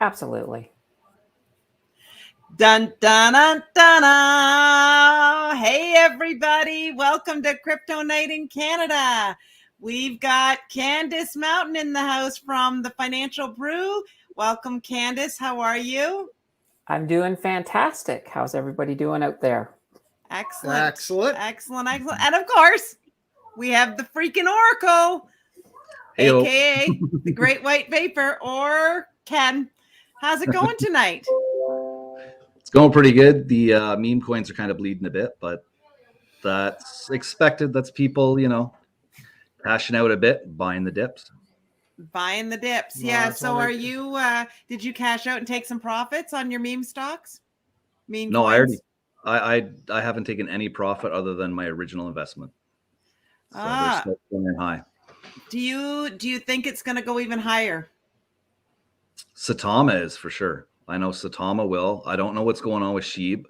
Absolutely. Dun, dun, dun, dun, dun. Hey, everybody. Welcome to Crypto Night in Canada. We've got Candance Mountain in the house from the Financial Brew. Welcome, Candance. How are you? I'm doing fantastic. How's everybody doing out there? Excellent. And of course, we have the freaking Oracle, Hey-o. aka the Great White Vapor, or Ken. How's it going tonight? It's going pretty good. The meme coins are kind of bleeding a bit, but that's expected. That's people, cashing out a bit, buying the dips. Buying the dips. Yeah. So are you, did you cash out and take some profits on your meme stocks? No, coins? I haven't taken any profit other than my original investment. So they're still going high. Do you think it's going to go even higher? Satama is for sure. I know Satama will. I don't know what's going on with Sheeb.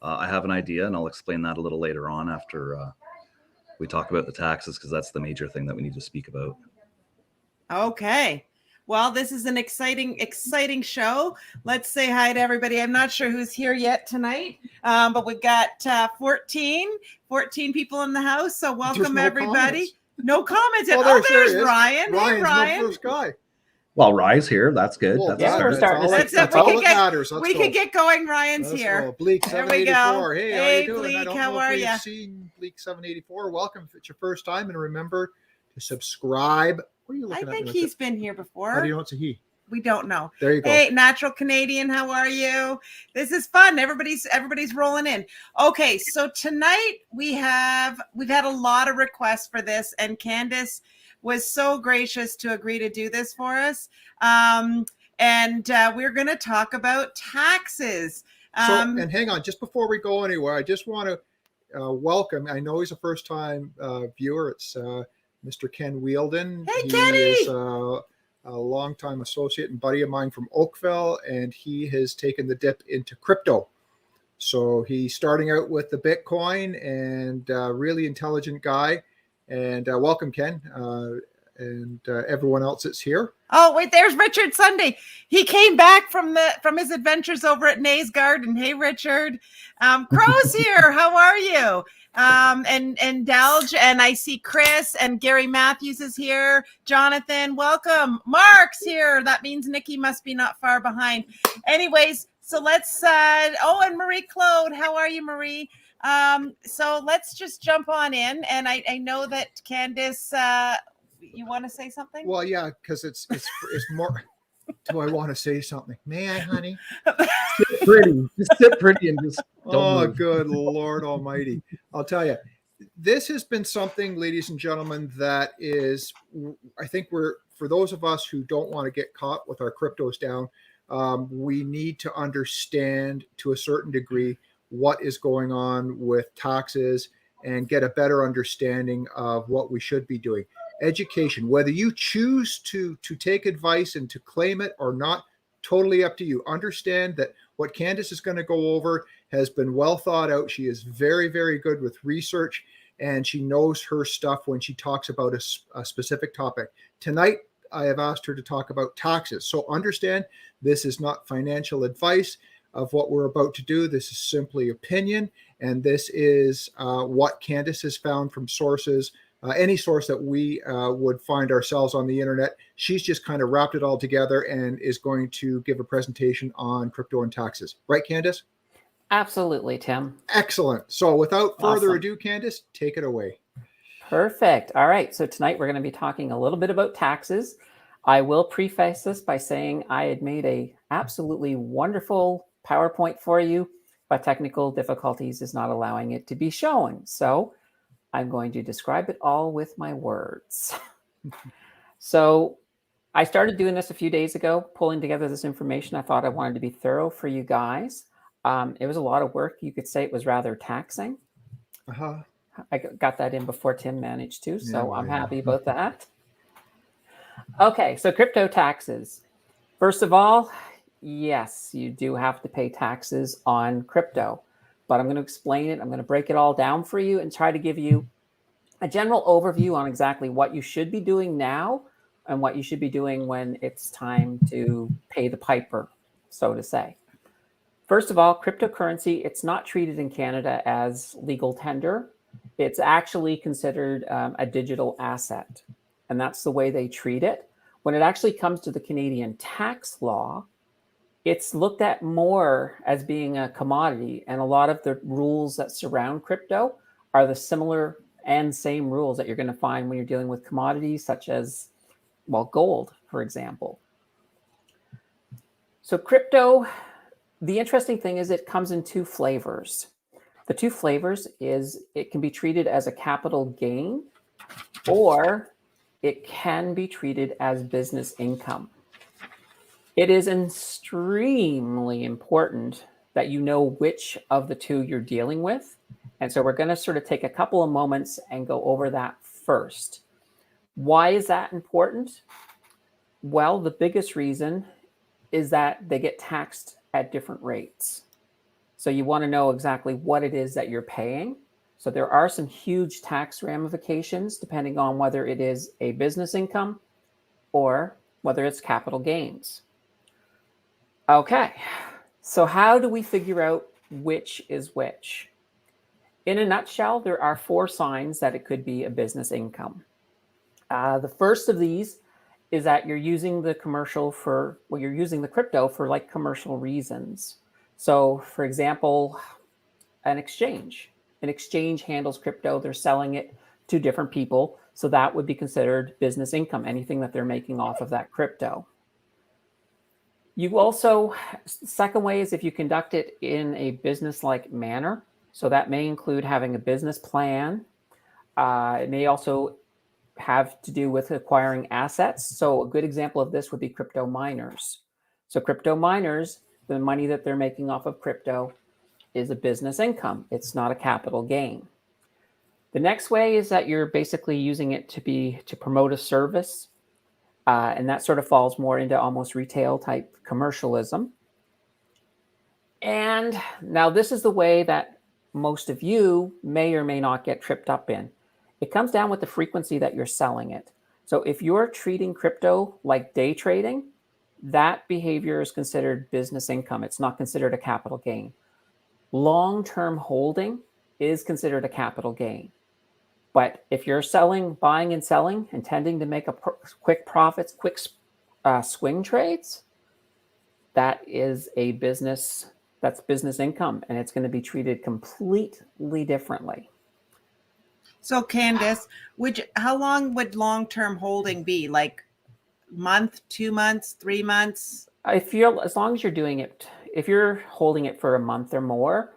I have an idea, and I'll explain that a little later on after we talk about the taxes, because that's the major thing that we need to speak about. Okay. Well, this is an exciting show. Let's say hi to everybody. I'm not sure who's here yet tonight, but we've got 14 people in the house. So welcome, everybody. No comments. Oh, there's Ryan. Hey, Ryan. No first guy. Well, Rye's here. That's good. Well, we're starting. That's all that matters. We can get going. Ryan's here. Bleak 784. Hey, how you doing? Bleak, how are you? Seen Bleak 784. Welcome if it's your first time, and remember to subscribe. What are you looking at? I think he's been here before. How do you know it's a he? We don't know. There you go. Hey, Natural Canadian, how are you? This is fun. Everybody's rolling in. Okay, so tonight we've had a lot of requests for this, and Candance was so gracious to agree to do this for us. And we're going to talk about taxes. And hang on, just before we go anywhere, I just want to welcome. I know he's a first-time viewer. It's Mr. Ken Wielden. Hey, he Kenny! Is a longtime associate and buddy of mine from Oakville, and he has taken the dip into crypto. So he's starting out with the Bitcoin, and really intelligent guy. And welcome, Ken, and everyone else that's here. Oh, wait, there's Richard Sunday. He came back from his adventures over at Nay's Garden. Hey, Richard. Crow's here. How are you? And Delge, and I see Chris and Gary Matthews is here. Jonathan, welcome. Mark's here. That means Nikki must be not far behind. Anyways, so let's and Marie Claude. How are you, Marie? So let's just jump on in. And I know that Candance, you want to say something? Well, yeah, because it's more. Do I want to say something? May I, honey? Sit pretty. Just sit pretty and just don't move. Good Lord Almighty. I'll tell you, this has been something, ladies and gentlemen, that is, I think for those of us who don't want to get caught with our cryptos down, we need to understand to a certain degree what is going on with taxes and get a better understanding of what we should be doing. Education, whether you choose to take advice and to claim it or not, totally up to you. Understand that what Candance is going to go over has been well thought out. She is very, very good with research, and she knows her stuff when she talks about a specific topic. Tonight, I have asked her to talk about taxes. So understand, this is not financial advice of what we're about to do. This is simply opinion, and this is what Candance has found from sources, any source that we would find ourselves on the internet. She's just kind of wrapped it all together and is going to give a presentation on crypto and taxes. Right, Candance? Absolutely, Tim. Excellent. So without further ado, Candance, take it away. Perfect. All right. So tonight we're going to be talking a little bit about taxes. I will preface this by saying I had made a absolutely wonderful PowerPoint for you, but technical difficulties is not allowing it to be shown. So I'm going to describe it all with my words. So I started doing this a few days ago, pulling together this information. I thought I wanted to be thorough for you guys. It was a lot of work. You could say it was rather taxing. I got that in before Tim managed to, so I'm happy about that. Okay, so crypto taxes. First of all, yes, you do have to pay taxes on crypto, but I'm going to explain it. I'm going to break it all down for you and try to give you a general overview on exactly what you should be doing now and what you should be doing when it's time to pay the piper, so to say. First of all, cryptocurrency, it's not treated in Canada as legal tender. It's actually considered a digital asset, and that's the way they treat it. When it actually comes to the Canadian tax law, it's looked at more as being a commodity, and a lot of the rules that surround crypto are the similar and same rules that you're going to find when you're dealing with commodities such as, well, gold, for example. So crypto, the interesting thing is it comes in two flavors. The two flavors is it can be treated as a capital gain, or it can be treated as business income. It is extremely important that you know which of the two you're dealing with. And so we're going to sort of take a couple of moments and go over that first. Why is that important? Well, the biggest reason is that they get taxed at different rates. So you want to know exactly what it is that you're paying. So there are some huge tax ramifications depending on whether it is a business income or whether it's capital gains. Okay, so how do we figure out which is which? In a nutshell, there are 4 signs that it could be a business income. The first of these is that you're using the you're using the crypto for like commercial reasons. So for example, an exchange handles crypto, they're selling it to different people. So that would be considered business income, anything that they're making off of that crypto. You also, second way is if you conduct it in a business-like manner. So that may include having a business plan. It may also have to do with acquiring assets. So a good example of this would be crypto miners. So crypto miners, the money that they're making off of crypto is a business income. It's not a capital gain. The next way is that you're basically using it to promote a service. And that sort of falls more into almost retail type commercialism. And now this is the way that most of you may or may not get tripped up in. It comes down with the frequency that you're selling it. So if you're treating crypto like day trading, that behavior is considered business income. It's not considered a capital gain. Long-term holding is considered a capital gain. But if you're buying and selling, intending to make quick profits, quick swing trades, that is a business, that's business income, and it's going to be treated completely differently. So Candace, how long would long-term holding be? Like month, 2 months, 3 months? As long as you're doing it, if you're holding it for a month or more,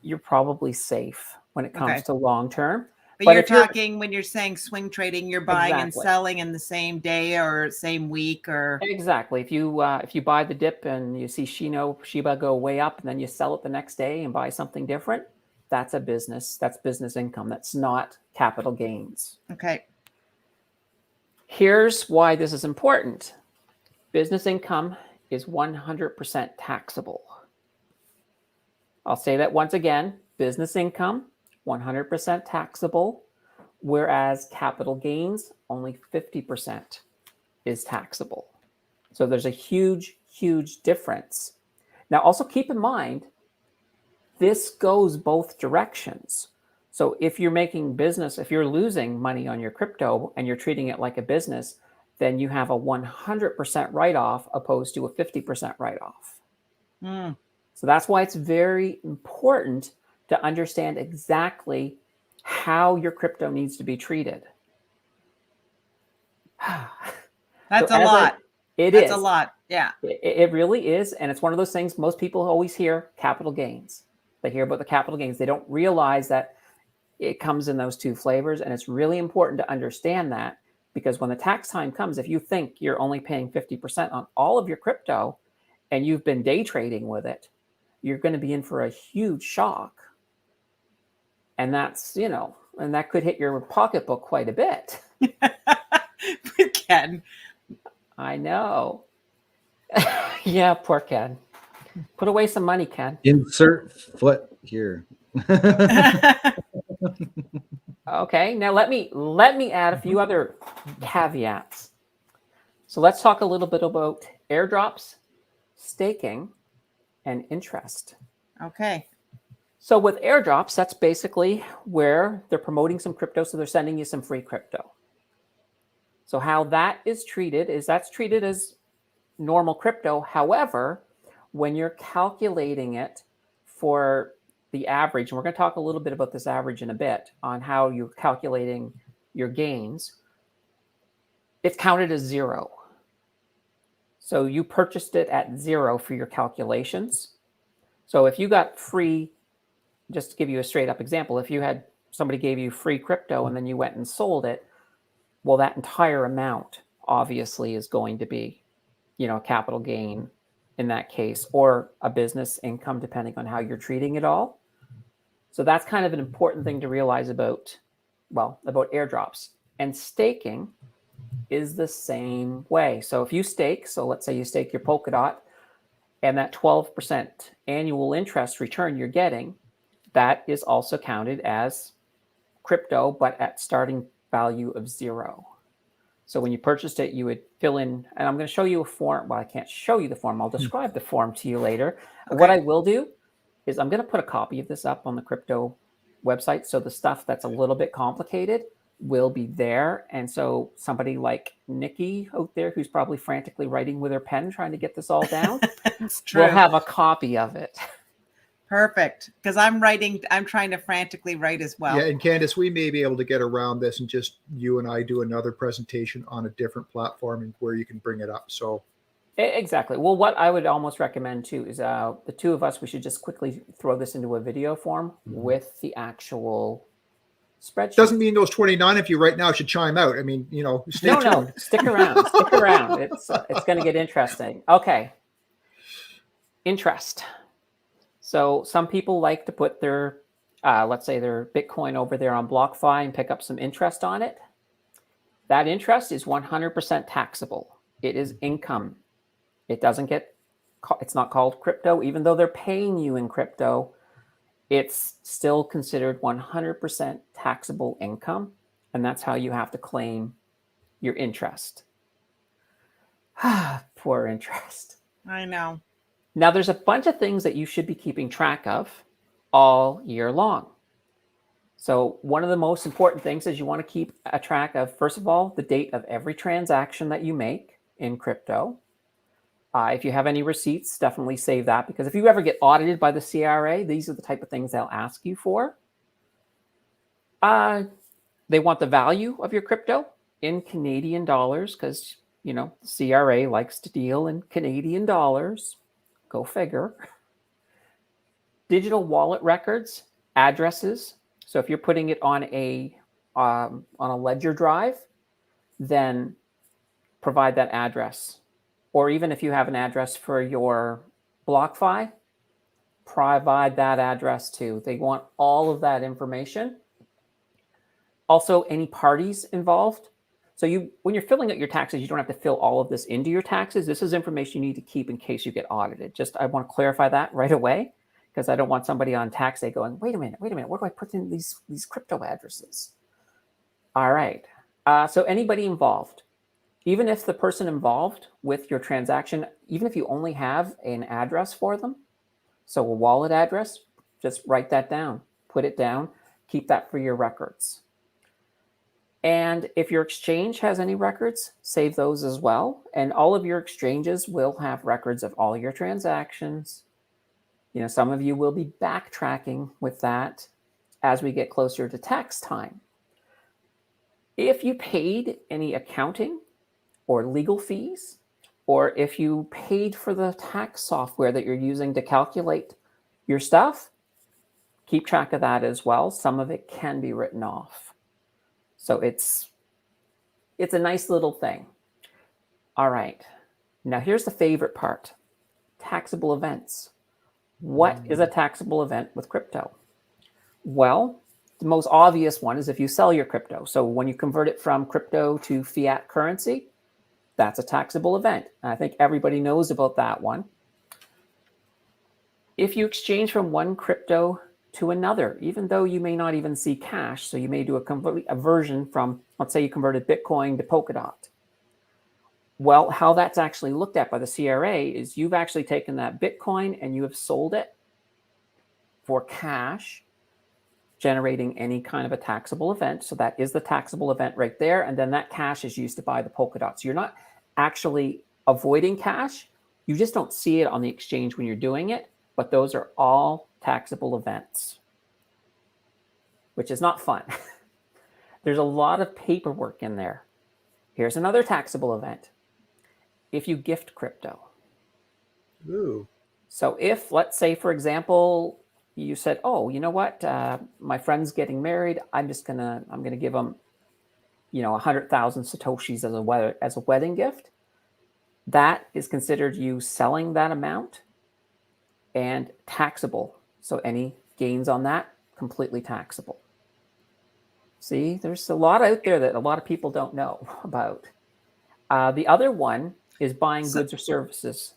you're probably safe when it comes to long-term. But you're talking, when you're saying swing trading, you're buying and selling in the same day or same week, or exactly. If you buy the dip and you see Shiba go way up, and then you sell it the next day and buy something different, that's business income. That's not capital gains. Okay. Here's why this is important. Business income is 100% taxable. I'll say that once again. Business income, 100% taxable, whereas capital gains, only 50% is taxable. So there's a huge, huge difference. Now, also keep in mind, this goes both directions. So if you're if you're losing money on your crypto and you're treating it like a business, then you have a 100% write-off opposed to a 50% write-off. So that's why it's very important to understand exactly how your crypto needs to be treated. That's a lot. That's a lot. Yeah. It really is. And it's one of those things most people always hear capital gains. They hear about the capital gains. They don't realize that it comes in those 2 flavors. And it's really important to understand that, because when the tax time comes, if you think you're only paying 50% on all of your crypto and you've been day trading with it, you're going to be in for a huge shock. And that's, and that could hit your pocketbook quite a bit. Ken. I know. Yeah, poor Ken. Put away some money, Ken. Insert foot here. Okay, now let me add a few other caveats. So let's talk a little bit about airdrops, staking, and interest. Okay. So with airdrops, that's basically where they're promoting some crypto, so they're sending you some free crypto. So how that is treated is that's treated as normal crypto. However, when you're calculating it for the average, and we're going to talk a little bit about this average in a bit on how you're calculating your gains, it's counted as zero. So you purchased it at zero for your calculations. So if you got free, just to give you a straight up example, if you had somebody gave you free crypto and then you went and sold it, well, that entire amount obviously is going to be, a capital gain in that case, or a business income, depending on how you're treating it all. So that's kind of an important thing to realize about airdrops. And staking is the same way. So if you stake, so let's say you stake your Polkadot, and that 12% annual interest return you're getting, that is also counted as crypto, but at starting value of zero. So when you purchased it, you would fill in, and I'm going to show you a form. Well, I can't show you the form. I'll describe the form to you later. Okay. What I will do is I'm going to put a copy of this up on the crypto website. So the stuff that's a little bit complicated will be there. And so somebody like Nikki out there, who's probably frantically writing with her pen, trying to get this all down, It's true. will have a copy of it. Perfect. Because I'm trying to frantically write as well. Yeah, and Candace, we may be able to get around this and just you and I do another presentation on a different platform and where you can bring it up. So exactly. Well, what I would almost recommend too is the two of us, we should just quickly throw this into a video form with the actual spreadsheet. Doesn't mean those 29 of you right now should chime out. I mean, stay tuned. No, stick around. Stick around. It's going to get interesting. Okay. Interest. So some people like to put their, let's say their Bitcoin over there on BlockFi and pick up some interest on it. That interest is 100% taxable. It is income. It's not called crypto, even though they're paying you in crypto. It's still considered 100% taxable income. And that's how you have to claim your interest. Poor interest. I know. Now, there's a bunch of things that you should be keeping track of all year long. So one of the most important things is you want to keep a track of, first of all, the date of every transaction that you make in crypto. If you have any receipts, definitely save that, because if you ever get audited by the CRA, these are the type of things they'll ask you for. They want the value of your crypto in Canadian dollars, because, the CRA likes to deal in Canadian dollars. Go figure. Digital wallet records, addresses. So if you're putting it on a ledger drive, then provide that address. Or even if you have an address for your BlockFi, provide that address too. They want all of that information. Also, any parties involved. So when you're filling out your taxes, you don't have to fill all of this into your taxes. This is information you need to keep in case you get audited. I want to clarify that right away, because I don't want somebody on tax day going, wait a minute, where do I put in these crypto addresses? All right. So anybody involved, even if the person involved with your transaction, even if you only have an address for them, so a wallet address, just write that down, put it down, keep that for your records. And if your exchange has any records, save those as well. And all of your exchanges will have records of all your transactions. Some of you will be backtracking with that as we get closer to tax time. If you paid any accounting or legal fees, or if you paid for the tax software that you're using to calculate your stuff, keep track of that as well. Some of it can be written off. So it's a nice little thing. All right. Now here's the favorite part. Taxable events. What is a taxable event with crypto? Well, the most obvious one is if you sell your crypto. So when you convert it from crypto to fiat currency, that's a taxable event. And I think everybody knows about that one. If you exchange from one crypto to another, even though you may not even see cash, so you may do a version from, let's say you converted Bitcoin to Polkadot. Well, how that's actually looked at by the CRA is you've actually taken that Bitcoin and you have sold it for cash, generating any kind of a taxable event. So that is the taxable event right there. And then that cash is used to buy the polka dots. You're not actually avoiding cash. You just don't see it on the exchange when you're doing it. But those are all taxable events, which is not fun. There's a lot of paperwork in there. Here's another taxable event. If you gift crypto. Ooh. So if, let's say, for example, you said, oh, you know what, my friend's getting married. I'm gonna give them, 100,000 Satoshis as a wedding gift. That is considered you selling that amount and taxable. So any gains on that, completely taxable. See, there's a lot out there that a lot of people don't know about. The other one is buying goods or services.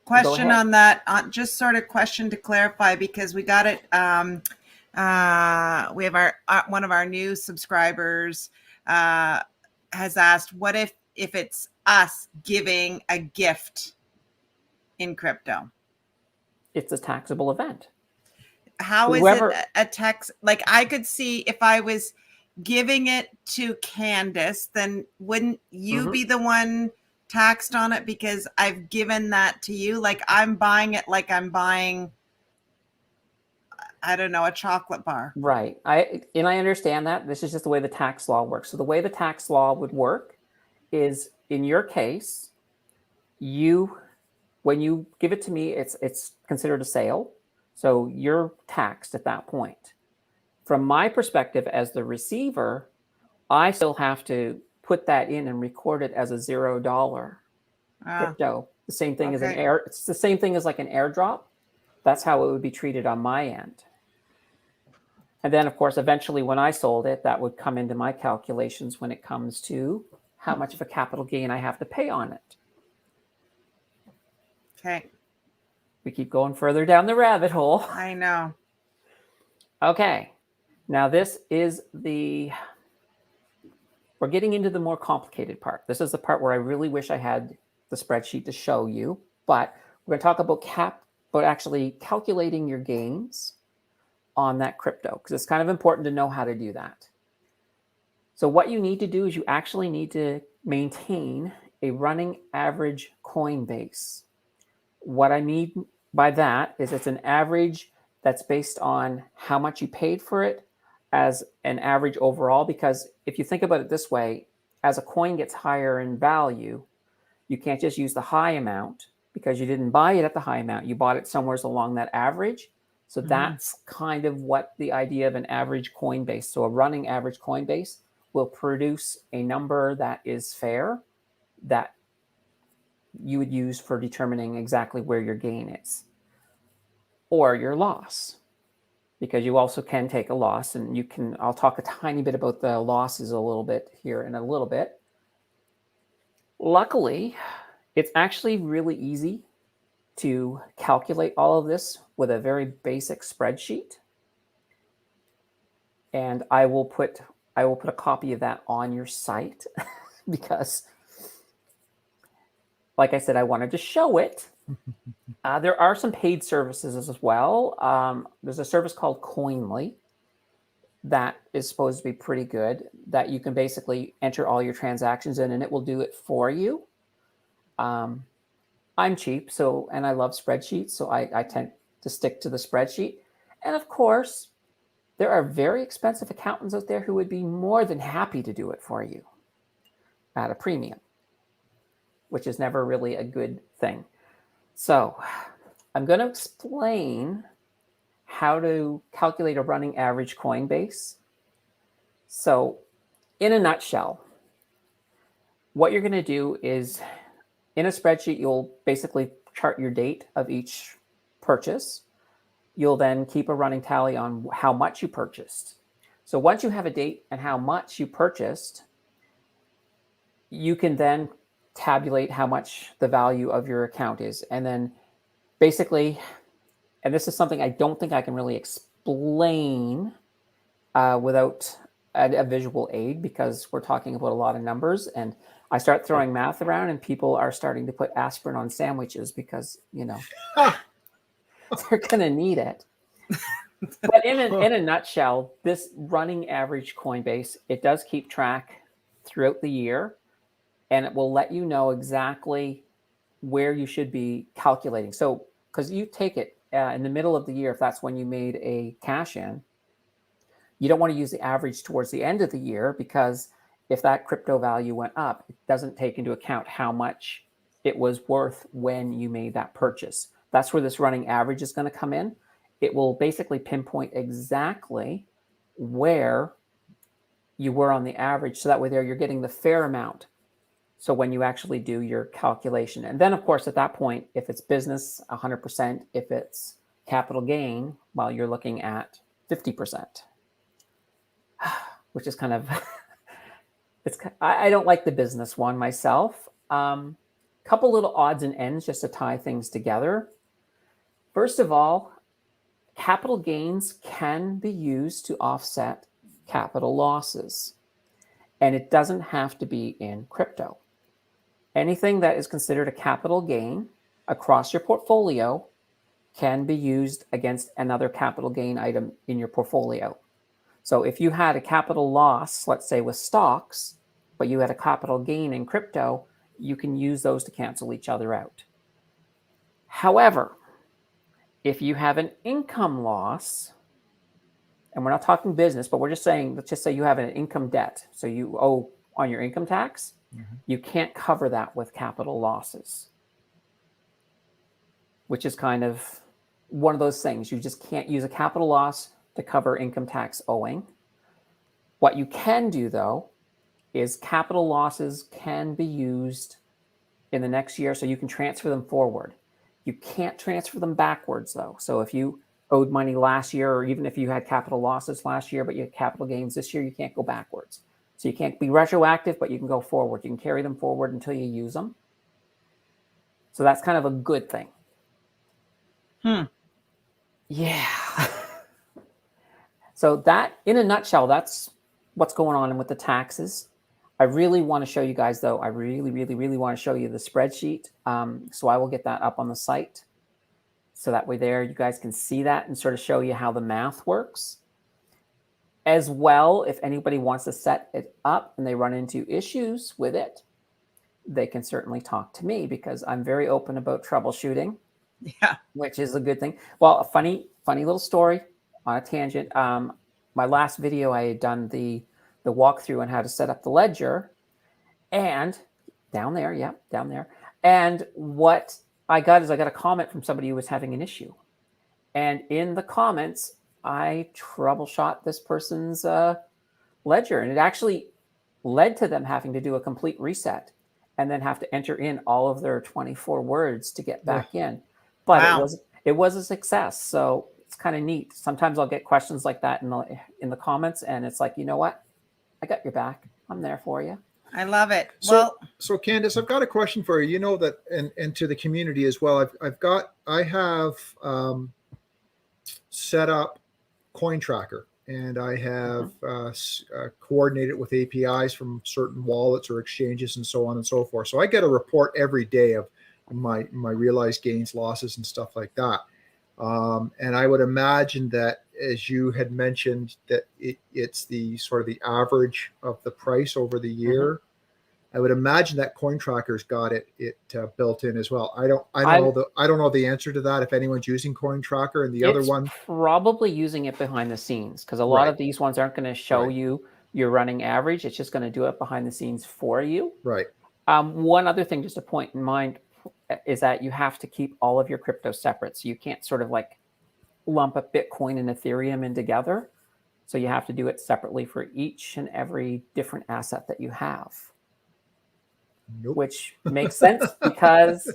Question on that, just sort of question to clarify, because we got it. We have one of our new subscribers has asked, what if it's us giving a gift in crypto? It's a taxable event. How is it a tax? Like, I could see if I was giving it to Candace, then wouldn't you be the one taxed on it because I've given that to you? Like, I'm buying it like I'm buying, I don't know, a chocolate bar. Right. I understand that. This is just the way the tax law works. So the way the tax law would work is, in your case, when you give it to me, it's considered a sale. So you're taxed at that point. From my perspective as the receiver, I still have to put that in and record it as a $0 crypto. The same thing as it's the same thing as like an airdrop. That's how it would be treated on my end. And then, of course, eventually when I sold it, that would come into my calculations when it comes to how much of a capital gain I have to pay on it. Okay. We keep going further down the rabbit hole. I know. Okay. Now this is we're getting into the more complicated part. This is the part where I really wish I had the spreadsheet to show you, but we're going to talk about actually calculating your gains on that crypto, because it's kind of important to know how to do that. So what you need to do is you actually need to maintain a running average coin base. What I mean by that is it's an average that's based on how much you paid for it as an average overall, because if you think about it this way, as a coin gets higher in value, you can't just use the high amount because you didn't buy it at the high amount. You bought it somewhere along that average. So that's kind of what the idea of an average coin base. So a running average coin base will produce a number that is fair, that you would use for determining exactly where your gain is or your loss, because you also can take a loss, and I'll talk a tiny bit about the losses a little bit here in a little bit. Luckily, it's actually really easy to calculate all of this with a very basic spreadsheet. And I will put a copy of that on your site because, like I said, I wanted to show it. There are some paid services as well. There's a service called Coinly that is supposed to be pretty good, that you can basically enter all your transactions in and it will do it for you. I'm cheap, and I love spreadsheets, so I tend to stick to the spreadsheet. And of course, there are very expensive accountants out there who would be more than happy to do it for you at a premium, which is never really a good thing. So I'm going to explain how to calculate a running average coin base. So in a nutshell, what you're going to do is, in a spreadsheet, you'll basically chart your date of each purchase. You'll then keep a running tally on how much you purchased. So once you have a date and how much you purchased, you can then tabulate how much the value of your account is. And then basically, and this is something I don't think I can really explain without a visual aid, because we're talking about a lot of numbers, and I start throwing math around and people are starting to put aspirin on sandwiches because, they're going to need it. But in a nutshell, this running average Coinbase, it does keep track throughout the year, and it will let you know exactly where you should be calculating. So, because you take it in the middle of the year, if that's when you made a cash in, you don't want to use the average towards the end of the year, because if that crypto value went up, it doesn't take into account how much it was worth when you made that purchase. That's where this running average is going to come in. It will basically pinpoint exactly where you were on the average. So that way there you're getting the fair amount. So when you actually do your calculation. And then, of course, at that point, if it's business, 100%. If it's capital gain, well, you're looking at 50%, which is kind of, I don't like the business one myself. Couple little odds and ends just to tie things together. First of all, capital gains can be used to offset capital losses, and it doesn't have to be in crypto. Anything that is considered a capital gain across your portfolio can be used against another capital gain item in your portfolio. So if you had a capital loss, let's say with stocks, but you had a capital gain in crypto, you can use those to cancel each other out. However, if you have an income loss, and we're not talking business, but we're just saying, let's just say you have an income debt. So you owe on your income tax, you can't cover that with capital losses, which is kind of one of those things. You just can't use a capital loss to cover income tax owing. What you can do, though, is capital losses can be used in the next year, so you can transfer them forward. You can't transfer them backwards, though. So if you owed money last year, or even if you had capital losses last year, but you had capital gains this year, you can't go backwards. So you can't be retroactive, but you can go forward. You can carry them forward until you use them. So that's kind of a good thing. Yeah. So that, in a nutshell, that's what's going on with the taxes. I really want to show you guys, though. I really, really, really want to show you the spreadsheet. So I will get that up on the site. So that way there, you guys can see that and sort of show you how the math works. As well, if anybody wants to set it up and they run into issues with it, they can certainly talk to me, because I'm very open about troubleshooting. Yeah. Which is a good thing. Well, a funny little story on a tangent. My last video, I had done the walkthrough on how to set up the ledger, and down there. And what I got is I got a comment from somebody who was having an issue. And in the comments, I troubleshot this person's ledger, and it actually led to them having to do a complete reset and then have to enter in all of their 24 words to get back in. But wow. it was a success. So it's kind of neat. Sometimes I'll get questions like that in the comments, and it's like, you know what? I got your back. I'm there for you. I love it. So Candance, I've got a question for you. You know that, and to the community as well. I have set up Coin Tracker, and I have coordinated with APIs from certain wallets or exchanges and so on and so forth. So I get a report every day of my realized gains, losses, and stuff like that. And I would imagine that, as you had mentioned, that it's the sort of the average of the price over the year. I would imagine that Coin Tracker's got it built in as well. I don't know the answer to that, if anyone's using Coin Tracker. And the other one, probably using it behind the scenes, because a lot of these ones aren't going to show you your running average. It's just going to do it behind the scenes for you. Right. One other thing just to point in mind is that you have to keep all of your crypto separate. So you can't sort of like lump up Bitcoin and Ethereum in together. So you have to do it separately for each and every different asset that you have. Nope. Which makes sense because,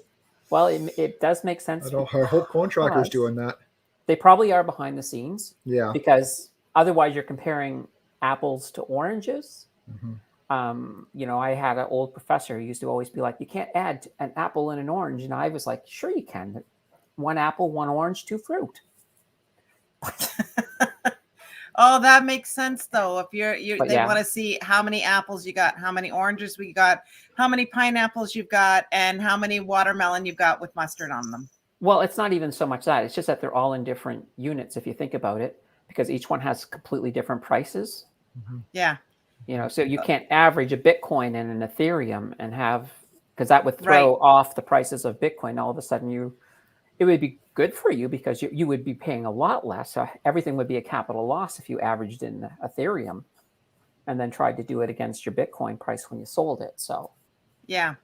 well, it does make sense. I hope Coin Tracker's doing that. They probably are behind the scenes. Yeah. Because otherwise you're comparing apples to oranges. I had an old professor who used to always be like, you can't add an apple and an orange. And I was like, sure you can. One apple, one orange, two fruit. Oh, that makes sense though. If But they yeah. want to see how many apples you got, how many oranges we got, how many pineapples you've got, and how many watermelon you've got with mustard on them. Well, it's not even so much that. It's just that they're all in different units if you think about it, because each one has completely different prices. Yeah. You know, so you can't average a Bitcoin and an Ethereum and have, because that would throw off the prices of Bitcoin. All of a sudden it would be good for you because you would be paying a lot less. So everything would be a capital loss if you averaged in Ethereum and then tried to do it against your Bitcoin price when you sold it. So, yeah.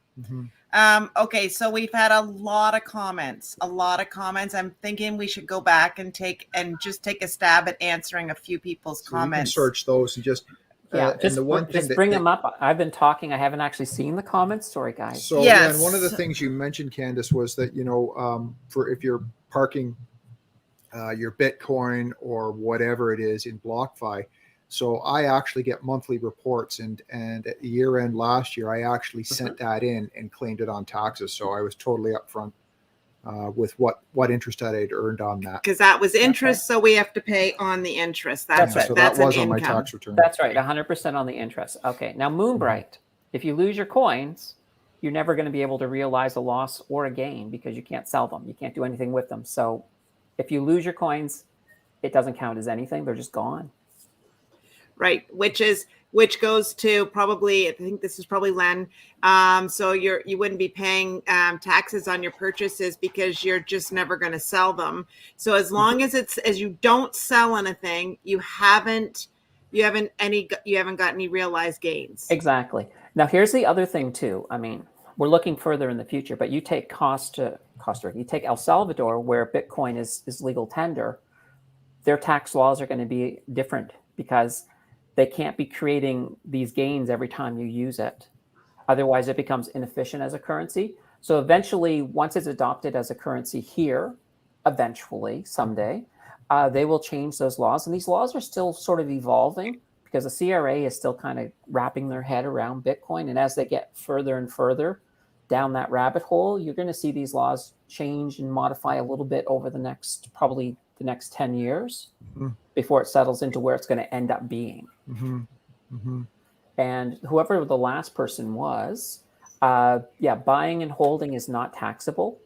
Okay, so we've had a lot of comments. I'm thinking we should go back and take a stab at answering a few people's comments. You can search those and just just bring them up. I've been talking. I haven't actually seen the comments. Sorry, guys. So yeah, and one of the things you mentioned, Candace, was that for if you're parking your Bitcoin or whatever it is in BlockFi. So I actually get monthly reports, and at year end last year, I actually sent that in and claimed it on taxes. So I was totally upfront with what interest that I'd earned on that. Because that was interest, so we have to pay on the interest. That's right. So That's that was an on my income. tax return. That's right, 100% on the interest. Okay, now Moonbright, if you lose your coins, you're never going to be able to realize a loss or a gain because you can't sell them. You can't do anything with them. So if you lose your coins, it doesn't count as anything. They're just gone. Right, which goes to probably, I think this is probably Ledn. So you wouldn't be paying taxes on your purchases because you're just never going to sell them. So as long as you don't sell anything, you haven't got any realized gains. Exactly. Now here's the other thing too. I mean, we're looking further in the future, but you take Costa Rica, you take El Salvador, where Bitcoin is legal tender. Their tax laws are going to be different because they can't be creating these gains every time you use it. Otherwise, it becomes inefficient as a currency. So eventually, once it's adopted as a currency here, eventually, someday, they will change those laws. And these laws are still sort of evolving because the CRA is still kind of wrapping their head around Bitcoin. And as they get further and further down that rabbit hole, you're going to see these laws change and modify a little bit over the next 10 years before it settles into where it's going to end up being. And whoever the last person was, buying and holding is not taxable.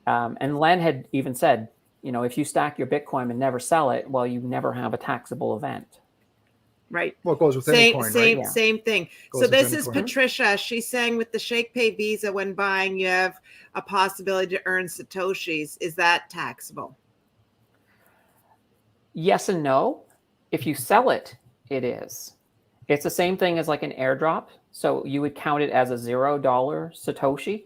And Ledn had even said, if you stack your Bitcoin and never sell it, well, you never have a taxable event. Right. Well, it goes with any coin, right? Same thing. So this is Patricia. She's saying with the Shakepay Visa, when buying, you have a possibility to earn Satoshis. Is that taxable? Yes and no. If you sell it, it is. It's the same thing as like an airdrop. So you would count it as a $0 Satoshi,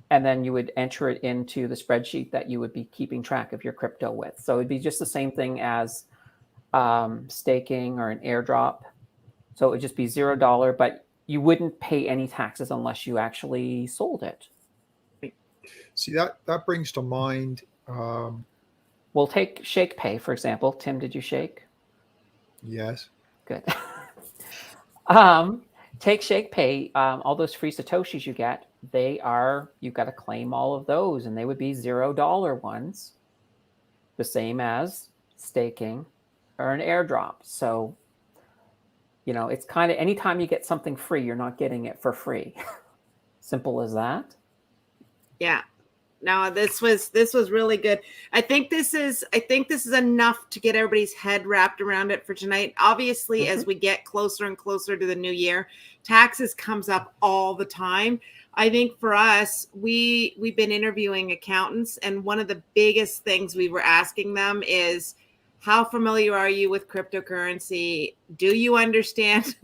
and then you would enter it into the spreadsheet that you would be keeping track of your crypto with. So it'd be just the same thing as staking or an airdrop. So it would just be $0, but you wouldn't pay any taxes unless you actually sold it. See, that brings to mind. We'll take Shakepay, for example. Tim, did you shake? Yes. Good. Take Shakepay, all those free Satoshis you get, you've got to claim all of those, and they would be $0 ones, the same as staking or an airdrop. So, it's kind of anytime you get something free, you're not getting it for free. Simple as that. Yeah. No, this was really good. I think this is enough to get everybody's head wrapped around it for tonight. Obviously, as we get closer and closer to the new year, taxes comes up all the time. I think for us, we've been interviewing accountants, and one of the biggest things we were asking them is, how familiar are you with cryptocurrency? Do you understand?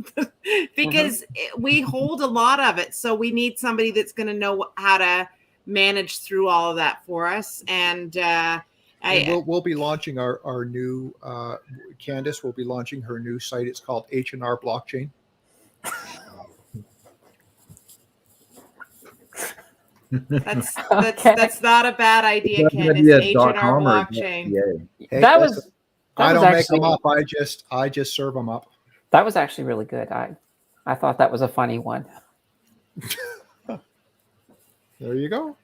Because we hold a lot of it, so we need somebody that's going to know how to manage through all of that for us. And we'll be launching our new Candace will be launching her new site. It's called H&R Blockchain. That's not a bad idea, Candace. H&R Blockchain. Hey, I don't make them up. I just serve them up. That was actually really good. I thought that was a funny one. There you go.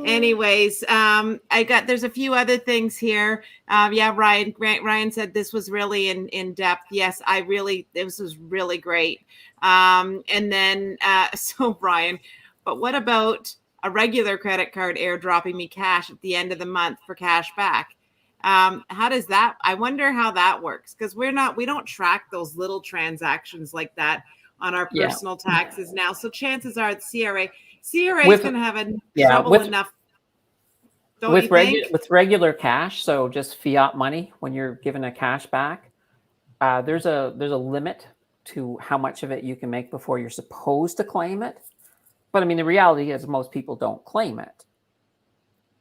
Anyways, there's a few other things here. Ryan said this was really in depth. Yes, this was really great. And then, so Ryan, but what about a regular credit card airdropping me cash at the end of the month for cash back? How does that, I wonder how that works, because we don't track those little transactions like that on our personal taxes now. So chances are the CRA is going to have trouble enough. With regular cash, so just fiat money, when you're given a cash back, there's a limit to how much of it you can make before you're supposed to claim it. But I mean, the reality is most people don't claim it.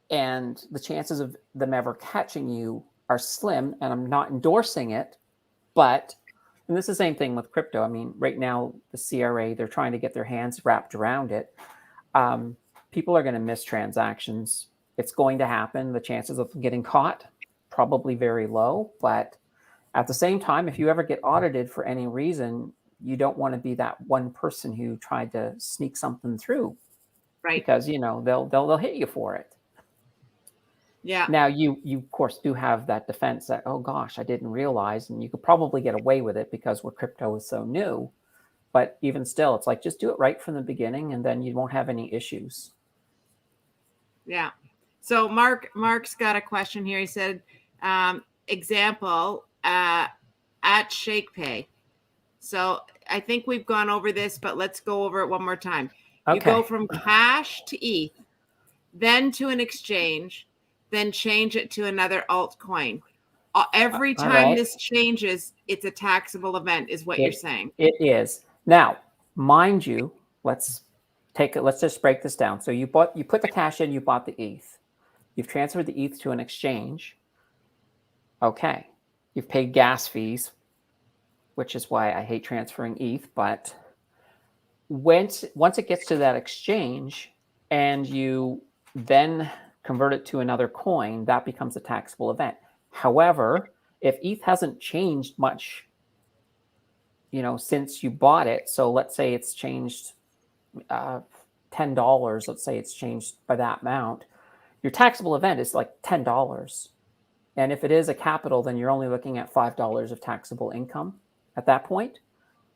And the chances of them ever catching you are slim, and I'm not endorsing it, but, and this is the same thing with crypto. I mean, right now, the CRA, they're trying to get their hands wrapped around it. People are going to miss transactions. It's going to happen. The chances of getting caught, probably very low. But at the same time, if you ever get audited for any reason, you don't want to be that one person who tried to sneak something through. Right. Because, they'll hit you for it. Yeah. Now, you of course do have that defense that, oh gosh, I didn't realize, and you could probably get away with it because crypto is so new. But even still, it's like, just do it right from the beginning, and then you won't have any issues. Yeah. So Mark's got a question here. He said, example, at Shakepay. So I think we've gone over this, but let's go over it one more time. Okay. You go from cash to ETH, then to an exchange, then change it to another altcoin. Every time this changes, it's a taxable event, is what you're saying. It is. Now, mind you, let's just break this down. So you put the cash in, you bought the ETH. You've transferred the ETH to an exchange. Okay. You've paid gas fees, which is why I hate transferring ETH. But once it gets to that exchange and you then convert it to another coin, that becomes a taxable event. However, if ETH hasn't changed much, since you bought it, so let's say it's changed $10, let's say it's changed by that amount, your taxable event is like $10. And if it is a capital, then you're only looking at $5 of taxable income at that point.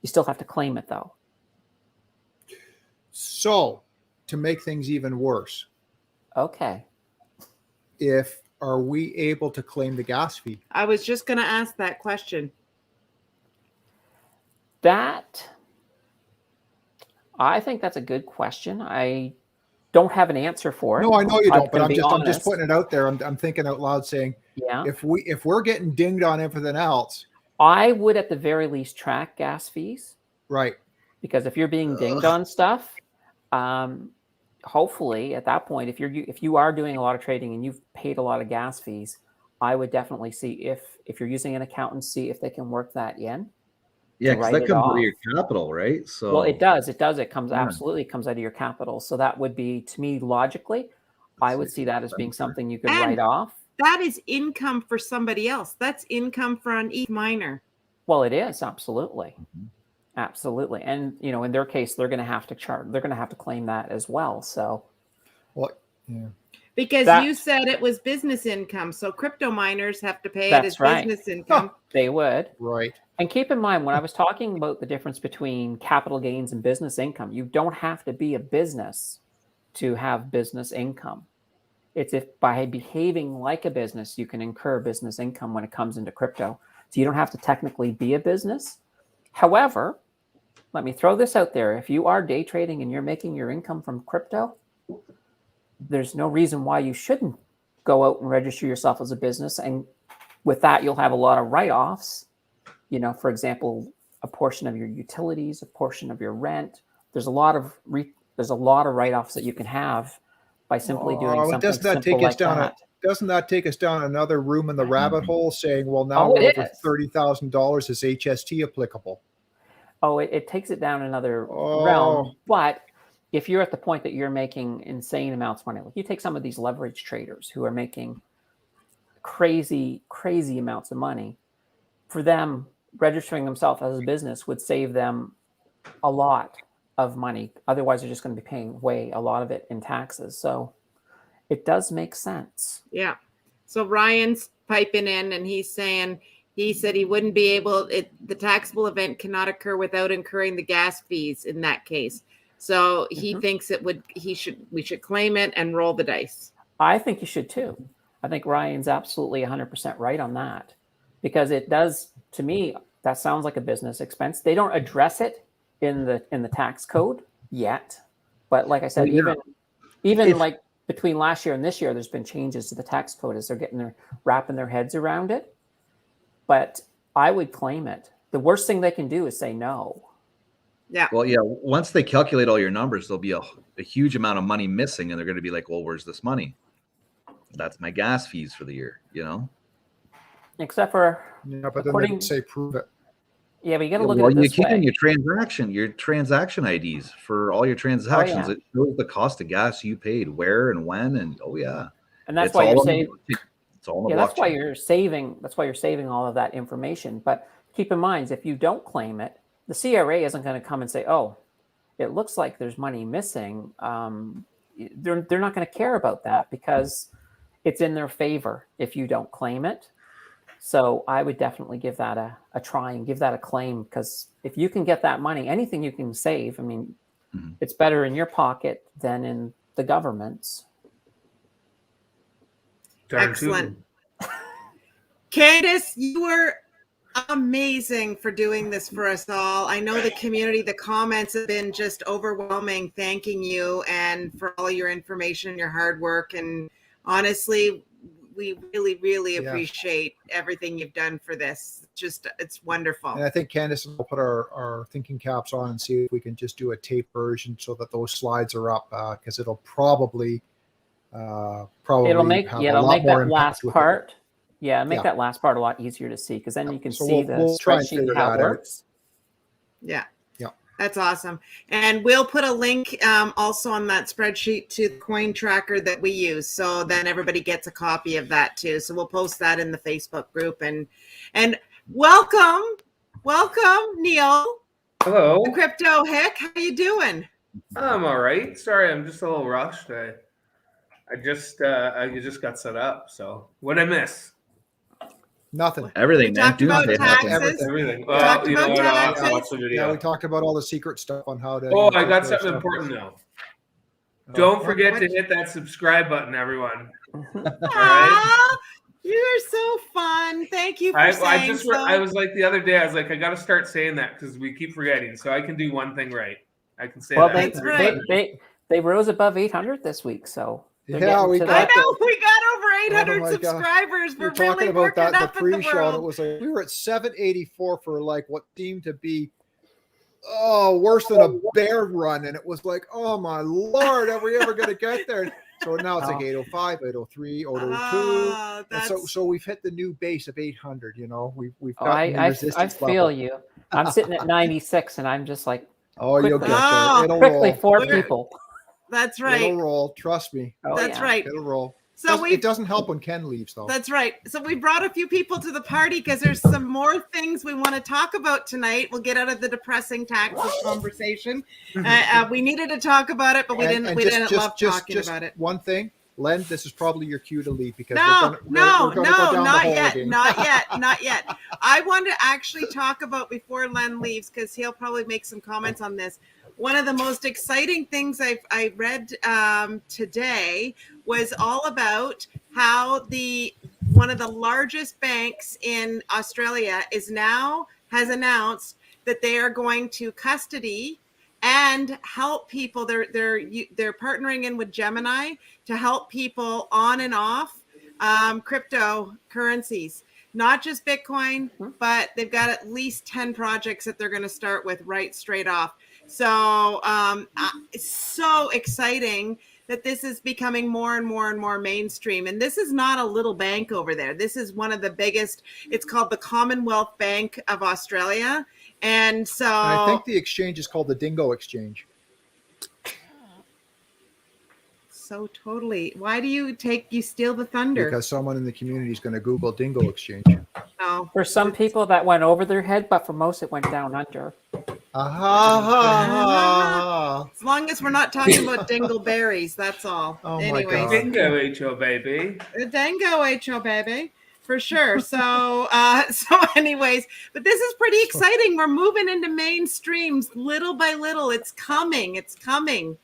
You still have to claim it, though. So, to make things even worse. Okay. Are we able to claim the gas fee? I was just going to ask that question. I think that's a good question. I don't have an answer for it. No, I know you don't, but I'm just putting it out there. I'm thinking out loud, saying, if we're getting dinged on everything else, I would at the very least track gas fees. Right. Because if you're being dinged on stuff, hopefully at that point, if you are doing a lot of trading and you've paid a lot of gas fees, I would definitely see if you're using an accountant, see if they can work that in. Yeah, because that comes out of your capital, right? So well, it does. It comes absolutely comes out of your capital. So that would be, to me, logically, I would see that as being something you could write off. That is income for somebody else. That's income for an ETH miner. Well, it is, absolutely. Absolutely. And, in their case, they're going to have to they're going to have to claim that as well. So, because you said it was business income. So crypto miners have to pay it as business income. They would. Right. And keep in mind, when I was talking about the difference between capital gains and business income, you don't have to be a business to have business income. It's if by behaving like a business, you can incur business income when it comes into crypto. So you don't have to technically be a business. However, let me throw this out there. If you are day trading and you're making your income from crypto, there's no reason why you shouldn't go out and register yourself as a business. And with that, you'll have a lot of write-offs. For example, a portion of your utilities, a portion of your rent. There's a lot of write-offs that you can have by simply doing something simple like that. Doesn't that take us down another room in the rabbit hole, saying, well, now over $30,000 is HST applicable? Oh, it takes it down another realm. But if you're at the point that you're making insane amounts of money, like you take some of these leverage traders who are making crazy, crazy amounts of money, for them, registering themselves as a business would save them a lot of money. Otherwise, they're just going to be paying a lot of it in taxes. So it does make sense. Yeah. So Ryan's piping in and he said he wouldn't be able, the taxable event cannot occur without incurring the gas fees in that case. So he thinks we should claim it and roll the dice. I think you should too. I think Ryan's absolutely 100% right on that, because it does, to me, that sounds like a business expense. They don't address it in the tax code yet, but like I said, even like between last year and this year, there's been changes to the tax code as they're wrapping their heads around it. But I would claim it. The worst thing they can do is say no. Yeah. Well, yeah. Once they calculate all your numbers, there'll be a huge amount of money missing, and they're going to be like, "Well, where's this money?" That's my gas fees for the year, Except for but then they say prove it. Yeah, but you got to look at it this way. Your transaction IDs for all your transactions. It shows the cost of gas you paid, where and when, and and that's why you're saving. It's all in the That's blockchain. why you're saving. That's why you're saving all of that information. But keep in mind, if you don't claim it, the CRA isn't going to come and say, "Oh, it looks like there's money missing." They're not going to care about that because it's in their favor if you don't claim it. So I would definitely give that a try and give that a claim, because if you can get that money, anything you can save, I mean, it's better in your pocket than in the government's. Excellent. Candace, you were amazing for doing this for us all. I know the community, the comments have been just overwhelming, thanking you and for all your information, your hard work. And honestly, we really, really appreciate everything you've done for this. It's wonderful. And I think Candace will put our thinking caps on and see if we can just do a tape version so that those slides are up, because it'll probably it'll make that last part. Make that last part a lot easier to see, because then you can see the spreadsheet how it works. Yeah. That's awesome. And we'll put a link also on that spreadsheet to the coin tracker that we use. So then everybody gets a copy of that too. So we'll post that in the Facebook group. And welcome, Neil. Hello. The Crypto Hick. How you doing? I'm all right. Sorry, I'm just a little rushed. I just got set up. So what'd I miss? Nothing. Everything. We talked about taxes. Everything. Well, you know what? I'll have to watch the video. Yeah, we talked about all the secret stuff on how to. Oh, I got something important now. Don't forget to hit that subscribe button, everyone. All right. You're so fun. Thank you for saying so. I was like the other day, I was like, I got to start saying that because we keep forgetting. So I can do one thing right. I can say that. They rose above 800 this week, so. We got over 800 subscribers. We're talking about that in the pre-show, and it was like we were at 784 for like what seemed to be worse than a bear run, and it was like, oh my lord, are we ever going to get there? So now it's like 805, 803, 802, and so we've hit the new base of 800. We've got I feel you. I'm sitting at 96, and I'm just like, you'll get there. It'll quickly roll. 4 people. That's right. It'll roll. Trust me. That's right. It'll roll. So it doesn't help when Ken leaves, though. That's right. So we brought a few people to the party because there's some more things we want to talk about tonight. We'll get out of the depressing taxes conversation. We needed to talk about it, but we didn't love talking about it. One thing, Len, this is probably your cue to leave, because not yet. again. Not yet. I want to actually talk about, before Len leaves, because he'll probably make some comments on this. One of the most exciting things I read today was all about how one of the largest banks in Australia has announced that they are going to custody and help people. They're partnering in with Gemini to help people on and off cryptocurrencies. Not just Bitcoin, but they've got at least 10 projects that they're going to start with right straight off. So it's so exciting that this is becoming more and more and more mainstream. And this is not a little bank over there. This is one of the biggest. It's called the Commonwealth Bank of Australia. And so I think the exchange is called the Dingo Exchange. So totally. Why do you steal the thunder? Because someone in the community is going to Google Dingo Exchange. Oh, For some people that went over their head, but for most it went down under. As long as we're not talking about dingleberries, that's all. Oh my Anyways, God. Bingo, HO baby. Dango HO baby, for sure. So anyways, but this is pretty exciting. We're moving into mainstreams little by little. It's coming. It's coming.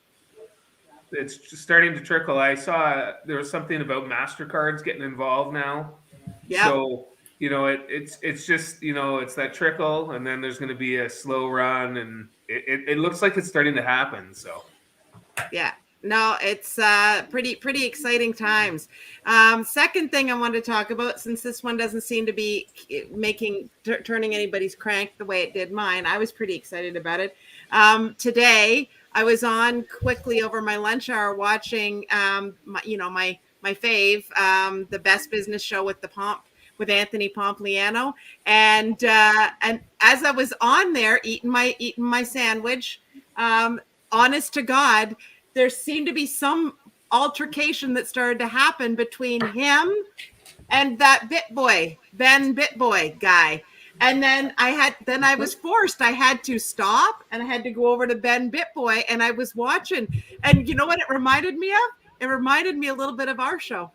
It's just starting to trickle. I saw there was something about MasterCards getting involved now. Yeah. So, it's just, it's that trickle, and then there's going to be a slow run, and it looks like it's starting to happen. So, yeah. No, it's pretty exciting times. Second thing I wanted to talk about, since this one doesn't seem to be turning anybody's crank the way it did mine, I was pretty excited about it. Today, I was on quickly over my lunch hour watching, my fave, the Best Business Show with Anthony Pompliano, and as I was on there eating my sandwich, honest to God, there seemed to be some altercation that started to happen between him and that Ben Bitboy guy. And then I was forced. I had to stop and I had to go over to Ben Bitboy, and I was watching. And you know what it reminded me of? It reminded me a little bit of our show.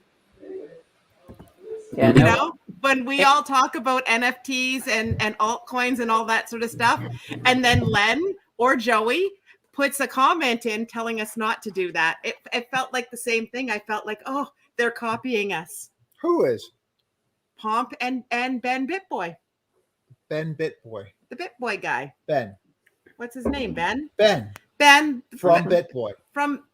Yeah, When we all talk about NFTs and altcoins and all that sort of stuff, and then Ledn or Joey puts a comment in telling us not to do that. It felt like the same thing. I felt like, oh, they're copying us. Who is? Pomp and Ben Bitboy. Ben Bitboy. The Bitboy guy. Ben. What's his name? Ben? Ben. Ben. From Bitboy. From.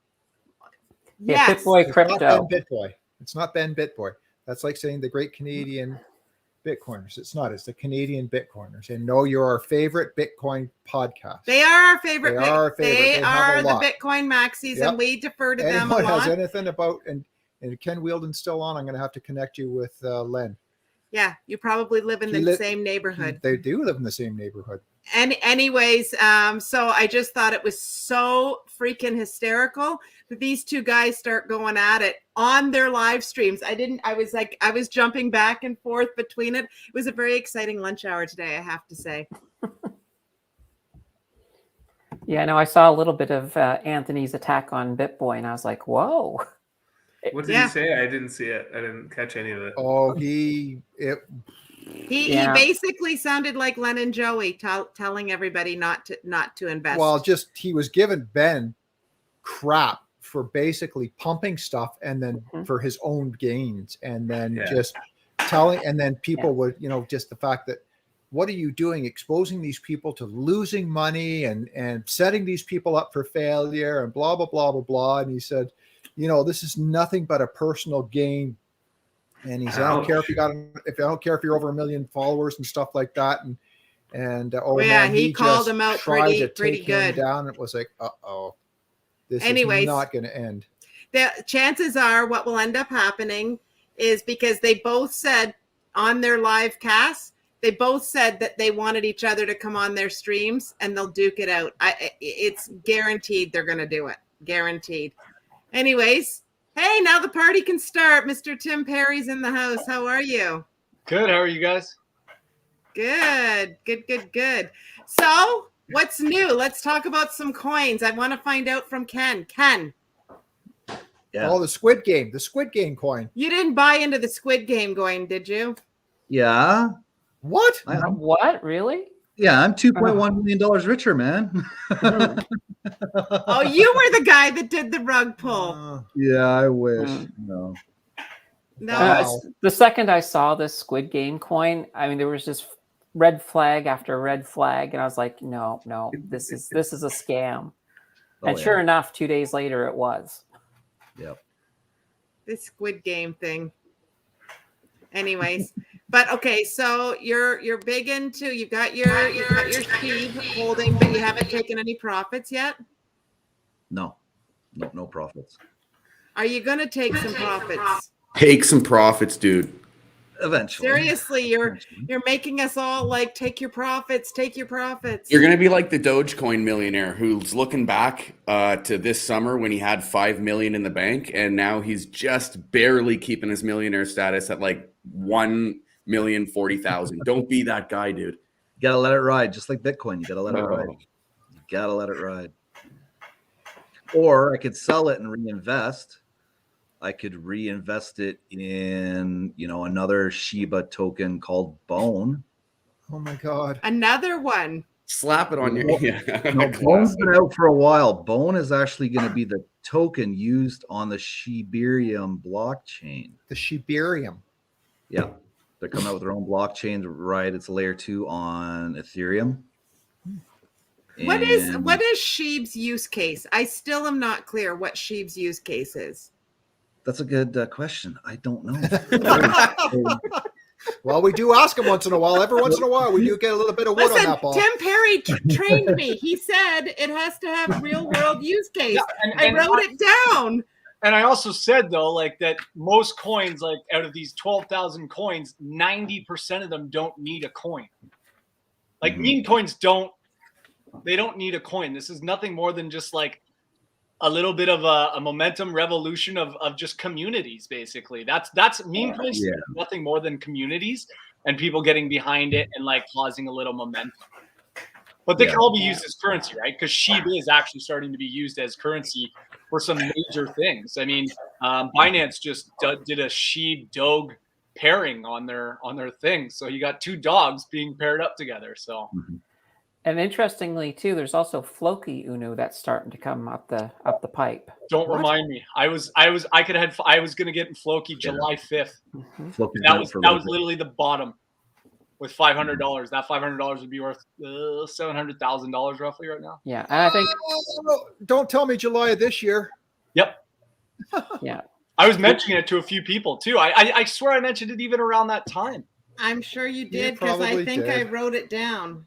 yeah, Yes. Bitboy It's crypto. not Ben Bitboy. It's not Ben Bitboy. That's like saying the great Canadian Bitcoiners. It's not. It's the Canadian Bitcoiners. And no, you're our favorite Bitcoin podcast. They are our favorite. They are our favorite. They They have are a the lot. Bitcoin maxis, Yep. and we defer to them a Anyone lot. has anything about, and Ken Wielden's still on, I'm going to have to connect you with Len. Yeah, you probably live in the same neighborhood. They do live in the same neighborhood. And anyways, so I just thought it was so freaking hysterical that these two guys start going at it on their live streams. I was jumping back and forth between it. It was a very exciting lunch hour today, I have to say. Yeah, no, I saw a little bit of Anthony's attack on Bitboy, and I was like, whoa. what did he say? I didn't see it. I didn't catch any of it. Oh, He basically sounded like Len and Joey telling everybody not to invest. well, just he was giving Ben crap for basically pumping stuff and then for his own gains, and then just telling, and then people would, just the fact that, what are you doing, exposing these people to losing money and setting these people up for failure and blah, blah, blah, blah, blah. And he said, this is nothing but a personal gain. And he said, I don't care if I don't care if you're over 1 million followers and stuff like that. He called him out pretty good. Down. It was like, this Anyways, is not going to end. The chances are what will end up happening is, because they both said on their live cast, they both said that they wanted each other to come on their streams and they'll duke it out. It's guaranteed they're going to do it. Guaranteed. Anyways, hey, now the party can start. Mr. Tim Perry's in the house. How are you? Good. How are you guys? Good. So what's new? Let's talk about some coins. I want to find out from Ken. Ken. Yeah. Oh, the Squid Game coin. You didn't buy into the Squid Game coin, did you? Yeah. What? What? Really? Yeah, I'm $2.1 million richer, man. Oh, you were the guy that did the rug pull. Yeah, I wish. No. No. The second I saw this Squid Game coin, I mean, there was just red flag after red flag, and I was like, no, this is a scam. And sure enough, 2 days later, it was. Yep. This Squid Game thing. Anyways, but okay, so you're big into, you've got your Steve holding, but you haven't taken any profits yet? No profits. Are you going to take some profits? Take some profits, dude. Eventually. Seriously, you're making us all like, take your profits. You're going to be like the Dogecoin millionaire who's looking back to this summer when he had 5 million in the bank, and now he's just barely keeping his millionaire status at like 1,040,000. Don't be that guy, dude. You gotta let it ride, just like Bitcoin. You gotta let it No. ride. You gotta let it ride. Or I could sell it and reinvest. I could reinvest it in, another Shiba token called Bone. Oh my God. Another one. Slap it on your. No, Yeah. No, Bone's been out for a while. Bone is actually going to be the token used on the Shibarium blockchain. The Shibarium. Yeah. They're coming out with their own blockchain, right? It's layer 2 on Ethereum. What is Sheeb's use case? I still am not clear what Sheeb's use case is. That's a good question. I don't know. Well, we do ask him once in a while. Every once in a while, we do get a little bit of wood on that ball. Tim Perry trained me. He said it has to have real world use case. Yeah, I wrote it down. And I also said, though, like that most coins, like out of these 12,000 coins, 90% of them don't need a coin. Like meme coins don't need a coin. This is nothing more than just like a little bit of a momentum revolution of just communities, basically. That's meme coins, nothing more than communities and people getting behind it and like causing a little momentum. But they can all be used as currency, right? Because Shiba is actually starting to be used as currency for some major things. I mean, Binance just did a Sheeb Dog pairing on their thing. So you got two dogs being paired up together. So. And interestingly, too, there's also Floki Unu that's starting to come up the pipe. Don't remind me. I was gonna get in Floki July 5th. That was literally the bottom with $500. That $500 would be worth $700,000 roughly right now. Yeah, and I think. Don't tell me July of this year. Yep. Yeah. I was mentioning it to a few people too. I swear I mentioned it even around that time. I'm sure you did because I think I wrote it down.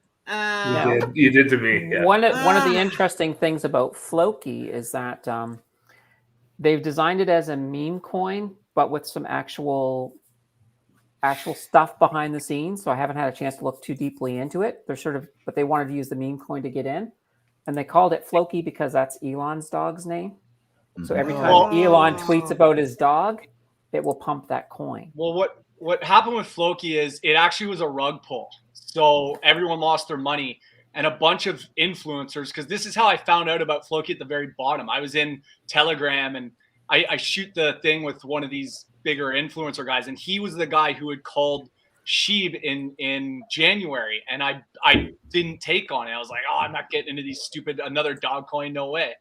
You did to me. Yeah. One of the interesting things about Floki is that they've designed it as a meme coin, but with some actual stuff behind the scenes. So I haven't had a chance to look too deeply into it. But they wanted to use the meme coin to get in, and they called it Floki because that's Elon's dog's name. So every time Elon tweets about his dog, it will pump that coin. Well, what happened with Floki is it actually was a rug pull. So everyone lost their money and a bunch of influencers, because this is how I found out about Floki at the very bottom. I was in Telegram and I shoot the thing with one of these bigger influencer guys, and he was the guy who had called Sheeb in January, and I didn't take on it. I was like, I'm not getting into these stupid another dog coin, no way.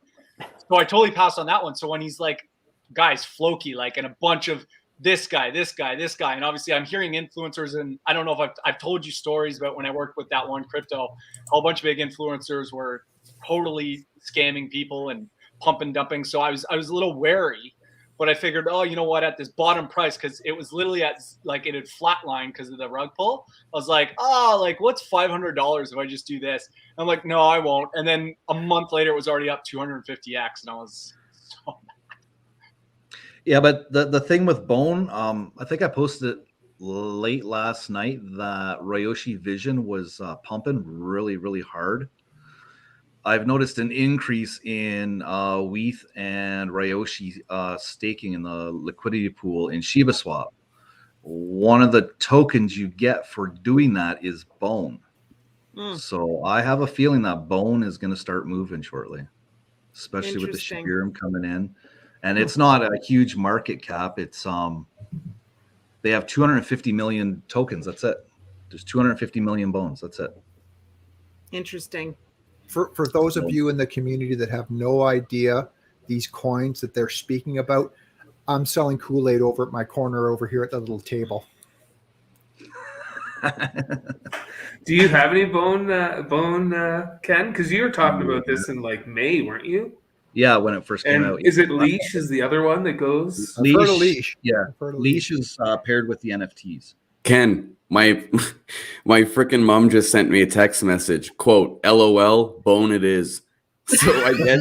So I totally passed on that one. So when he's like, guys, Floki, like, and a bunch of this guy, and obviously I'm hearing influencers, and I don't know if I've told you stories about when I worked with that one crypto, a whole bunch of big influencers were totally scamming people and pumping dumping. So I was a little wary, but I figured, you know what, at this bottom price, because it was literally at like it had flatlined because of the rug pull. I was like, what's $500 if I just do this? I'm like, no, I won't. And then a month later, it was already up 250x, and I was so mad. Yeah, but the thing with Bone, I think I posted it late last night that Ryoshi Vision was pumping really, really hard. I've noticed an increase in WETH and Ryoshi staking in the liquidity pool in Shiba Swap. One of the tokens you get for doing that is Bone. So I have a feeling that Bone is going to start moving shortly, especially with the Shibarium coming in. And it's not a huge market cap. It's they have 250 million tokens. That's it. There's 250 million bones. That's it. Interesting. For those of you in the community that have no idea these coins that they're speaking about, I'm selling Kool-Aid over at my corner over here at the little table. Do you have any bone, Ken? Because you were talking about this in like May, weren't you? Yeah, when it first came out. Is it Leash is the other one that goes? Leash. Yeah, Leash is paired with the NFTs. Ken, my freaking mom just sent me a text message, quote, LOL, Bone it is. So I guess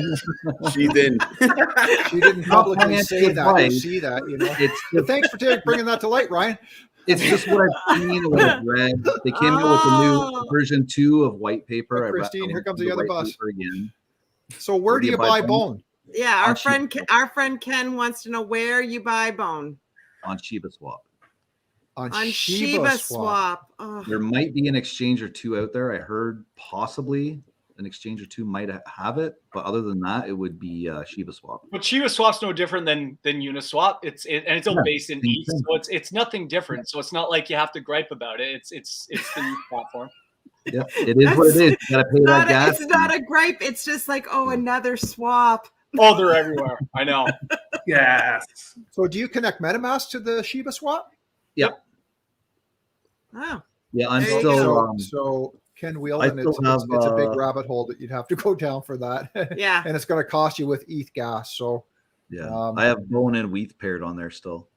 she didn't. She didn't publicly say that. You see that, you know. Thanks for bringing that to light, Ryan. It's just what I've seen and what I've read. They came out with a new version 2 of white paper. Christine, here comes the other bus again. So where do you buy Bone? Yeah, our friend Ken wants to know where you buy Bone. On Shiba Swap. on Shiba Swap. Oh. There might be an exchange or two out there. I heard possibly an exchange or two might have it, but other than that, it would be Shiba Swap. But Shiba Swap's no different than Uniswap. It's all based in ETH, so it's nothing different. So it's not like you have to gripe about it. It's the ETH platform. Yeah, it is what it is. You gotta pay that gas. It's not a gripe. It's just like, oh, another swap. Oh, they're everywhere. I know. Yes. So do you connect MetaMask to the Shiba Swap? Yep. Oh. Yeah, I'm There you still. So Ken Wheeldon, it's a big rabbit hole that you'd have to go down for that. Yeah. And it's going to cost you with ETH gas. So Yeah, I have Bone and Wheat paired on there still.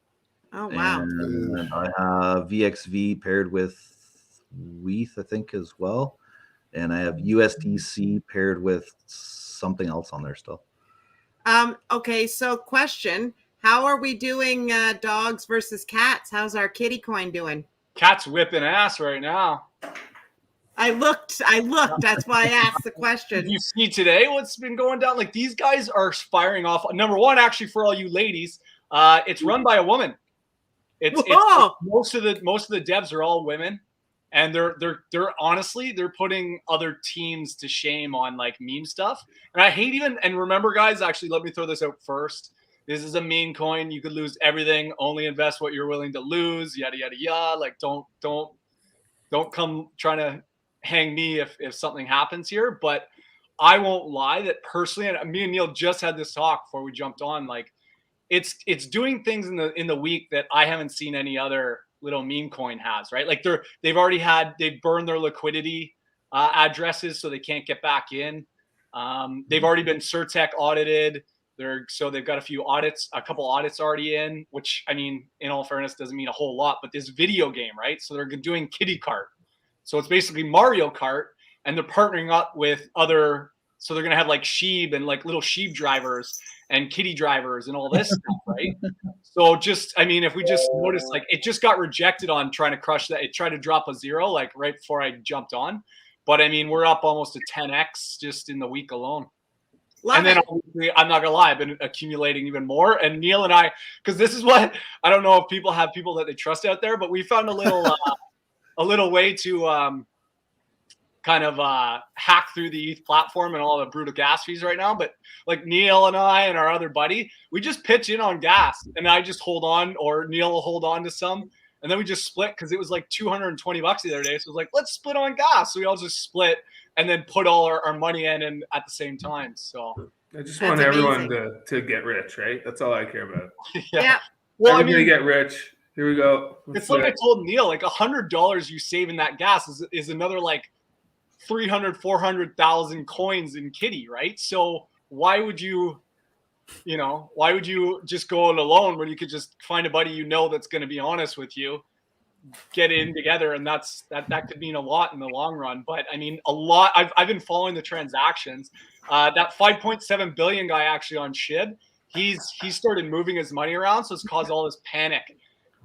Oh, wow. And I have VXV paired with Wheat, I think, as well. And I have USDC paired with something else on there still. Okay, so question. How are we doing dogs versus cats? How's our kitty coin doing? Cat's whipping ass right now. I looked. That's why I asked the question. You see today what's been going down? Like, these guys are firing off. Number one, actually, for all you ladies, it's run by a woman. It's most of the devs are all women, and they're honestly they're putting other teams to shame on like meme stuff. And I hate and remember, guys, actually, let me throw this out first. This is a meme coin. You could lose everything. Only invest what you're willing to lose. Yada yada yada. Like, don't come trying to hang me if something happens here. But I won't lie that personally, and me and Neil just had this talk before we jumped on. Like, it's doing things in the week that I haven't seen any other little meme coin has. Right? Like they've burned their liquidity addresses, so they can't get back in. They've already been Certec audited. They've got a couple audits already in, which, I mean, in all fairness, doesn't mean a whole lot, but this video game, right? So they're doing Kitty Kart. So it's basically Mario Kart, and they're partnering up with other, so they're going to have like sheep and like little sheep drivers and kitty drivers and all this stuff, right? So if we just notice, like, it just got rejected on trying to crush that. It tried to drop a 0, like right before I jumped on. But I mean, we're up almost a 10x just in the week alone. And then obviously, I'm not gonna lie, I've been accumulating even more. And Neil and I, because this is what I don't know if people have people that they trust out there, but we found a little way to kind of hack through the ETH platform and all the brutal gas fees right now. But like Neil and I and our other buddy, we just pitch in on gas, and I just hold on, or Neil will hold on to some, and then we just split because it was like $220 the other day. So it was like, let's split on gas. So we all just split and then put all our money in and at the same time. So I just want everyone to get rich, right? That's all I care about. Yeah. Well, Everybody get rich. Here we go. It's like I told Neil, like $100 you save in that gas is another like 300, 400,000 coins in Kitty, right? So why would you just go it alone when you could just find a buddy that's going to be honest with you, get in together, and that could mean a lot in the long run. But I mean, a lot. I've been following the transactions. That 5.7 billion guy actually on SHIB, he started moving his money around, so it's caused all this panic.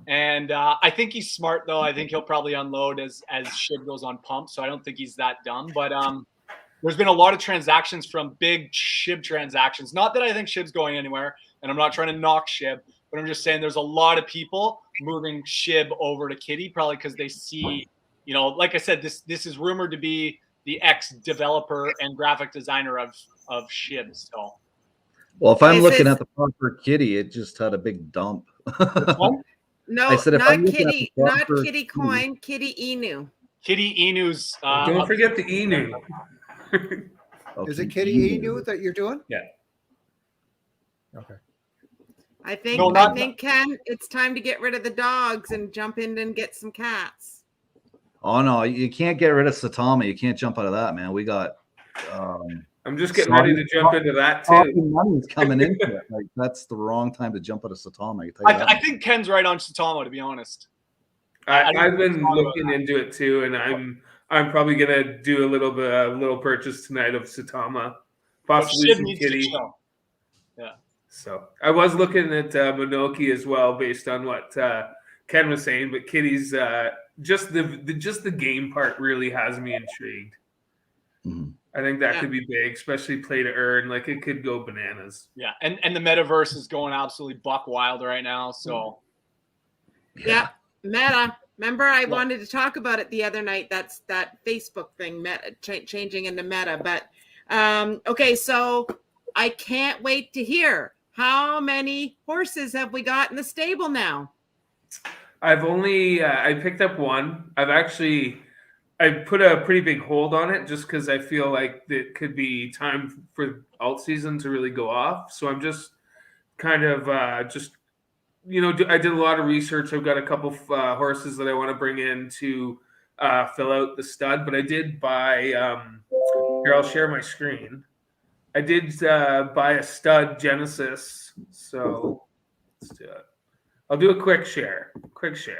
And I think he's smart though. I think he'll probably unload as SHIB goes on pump. So I don't think he's that dumb. But there's been a lot of transactions from big SHIB transactions. Not that I think SHIB's going anywhere, and I'm not trying to knock SHIB, but I'm just saying there's a lot of people moving SHIB over to Kitty, probably because they see, like I said, this is rumored to be the ex-developer and graphic designer of SHIB. So, well, if I'm looking at the proper Kitty, it just had a big dump. No, I said, not Kitty, not Kitty coin, Kitty Inu. Kitty Inu's. Don't forget the Inu. Okay. Is it Kitty Inu that you're doing? Yeah. Okay. I think Ken, it's time to get rid of the dogs and jump in and get some cats. Oh no, you can't get rid of Satama. You can't jump out of that, man. We got. I'm just getting ready to jump into that too. Money's coming into it. Like, that's the wrong time to jump out of Satama. I think Ken's right on Satama, to be honest. I've been looking into it too, and I'm probably gonna do a little purchase tonight of Satama, possibly some Kitty. Yeah. So I was looking at Monoki as well, based on what Ken was saying, but Kitty's just the game part really has me intrigued. Mm-hmm. I think that could be big, especially play to earn. Like, it could go bananas. Yeah, and the Metaverse is going absolutely buck wild right now. So yeah. Meta. Remember, I wanted to talk about it the other night. That's that Facebook thing, Meta, changing into Meta. But okay, so I can't wait to hear how many horses have we got in the stable now? I've only I picked up one. I put a pretty big hold on it just because I feel like it could be time for alt season to really go off. So I'm just kind of I did a lot of research. I've got a couple horses that I want to bring in to fill out the stud. But I did buy. Here, I'll share my screen. I did buy a stud Genesis. So let's do it. I'll do a quick share.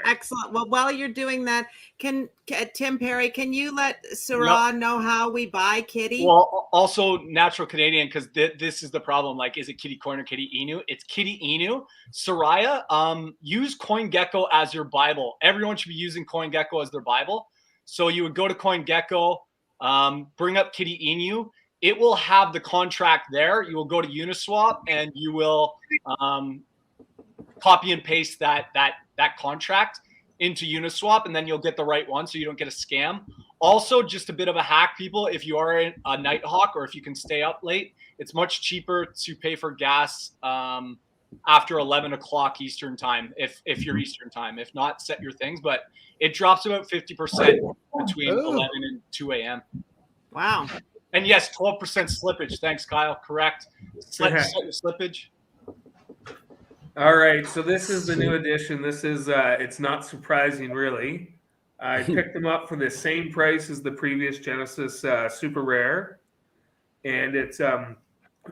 Excellent. Well, while you're doing that, can Tim Perry, can you let Sarah know how we buy Kitty? Well, also natural Canadian, because this is the problem. Like, is it Kitty Coin or Kitty Inu? It's Kitty Inu. Soraya, use CoinGecko as your Bible. Everyone should be using CoinGecko as their Bible. So you would go to CoinGecko, bring up Kitty Inu. It will have the contract there. You will go to Uniswap and you will copy and paste that contract into Uniswap, and then you'll get the right one so you don't get a scam. Also, just a bit of a hack, people, if you are a night hawk or if you can stay up late, it's much cheaper to pay for gas after 11 o'clock Eastern time, if you're Eastern time. If not, set your things, but it drops about 50% between 11 and 2 a.m. Wow. And yes, 12% slippage. Thanks, Kyle. Correct. Set your slippage. All right, so this is the new edition. This is it's not surprising, really. I picked them up for the same price as the previous Genesis Super Rare, and it's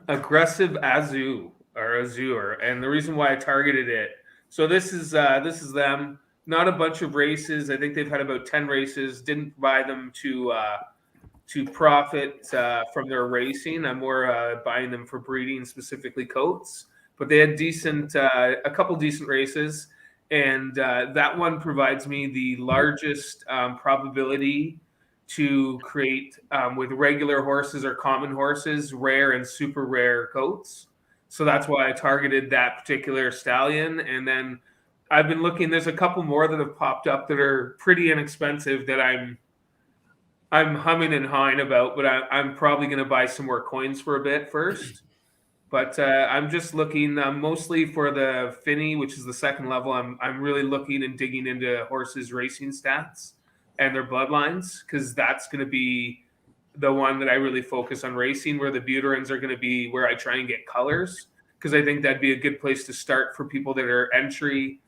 Aggressive Azure. And the reason why I targeted it, so this is them. Not a bunch of races. I think they've had about 10 races. Didn't buy them to profit from their racing. I'm more buying them for breeding, specifically coats. But they had a couple decent races, and that one provides me the largest probability to create with regular horses or common horses, rare and super rare coats. So that's why I targeted that particular stallion. And then I've been looking. There's a couple more that have popped up that are pretty inexpensive that I'm humming and hawing about. But I'm probably going to buy some more coins for a bit first. But I'm just looking mostly for the Finny, which is the second level. I'm really looking and digging into horses' racing stats and their bloodlines, because that's going to be the one that I really focus on racing, where the Buterins are going to be where I try and get colors, because I think that'd be a good place to start for people that are entry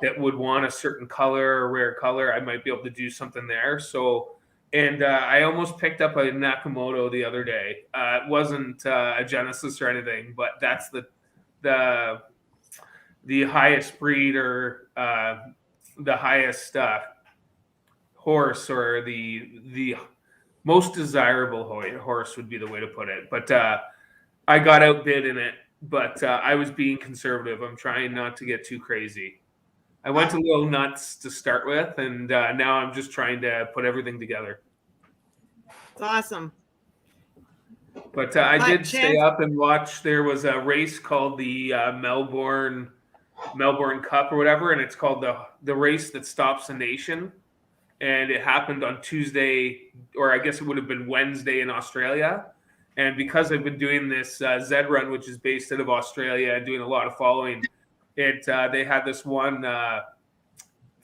that would want a certain color or rare color. I might be able to do something there. So. And I almost picked up a Nakamoto the other day. It wasn't a Genesis or anything, but that's the highest breed or the highest horse, or the most desirable horse would be the way to put it. But I got outbid in it, but I was being conservative. I'm trying not to get too crazy. I went a little nuts to start with, and now I'm just trying to put everything together. It's awesome. But I did stay up and watch. There was a race called the Melbourne Cup or whatever, and it's called the race that stops a nation. And it happened on Tuesday, or I guess it would have been Wednesday in Australia. And because I've been doing this Z Run, which is based out of Australia, and doing a lot of following, they had this one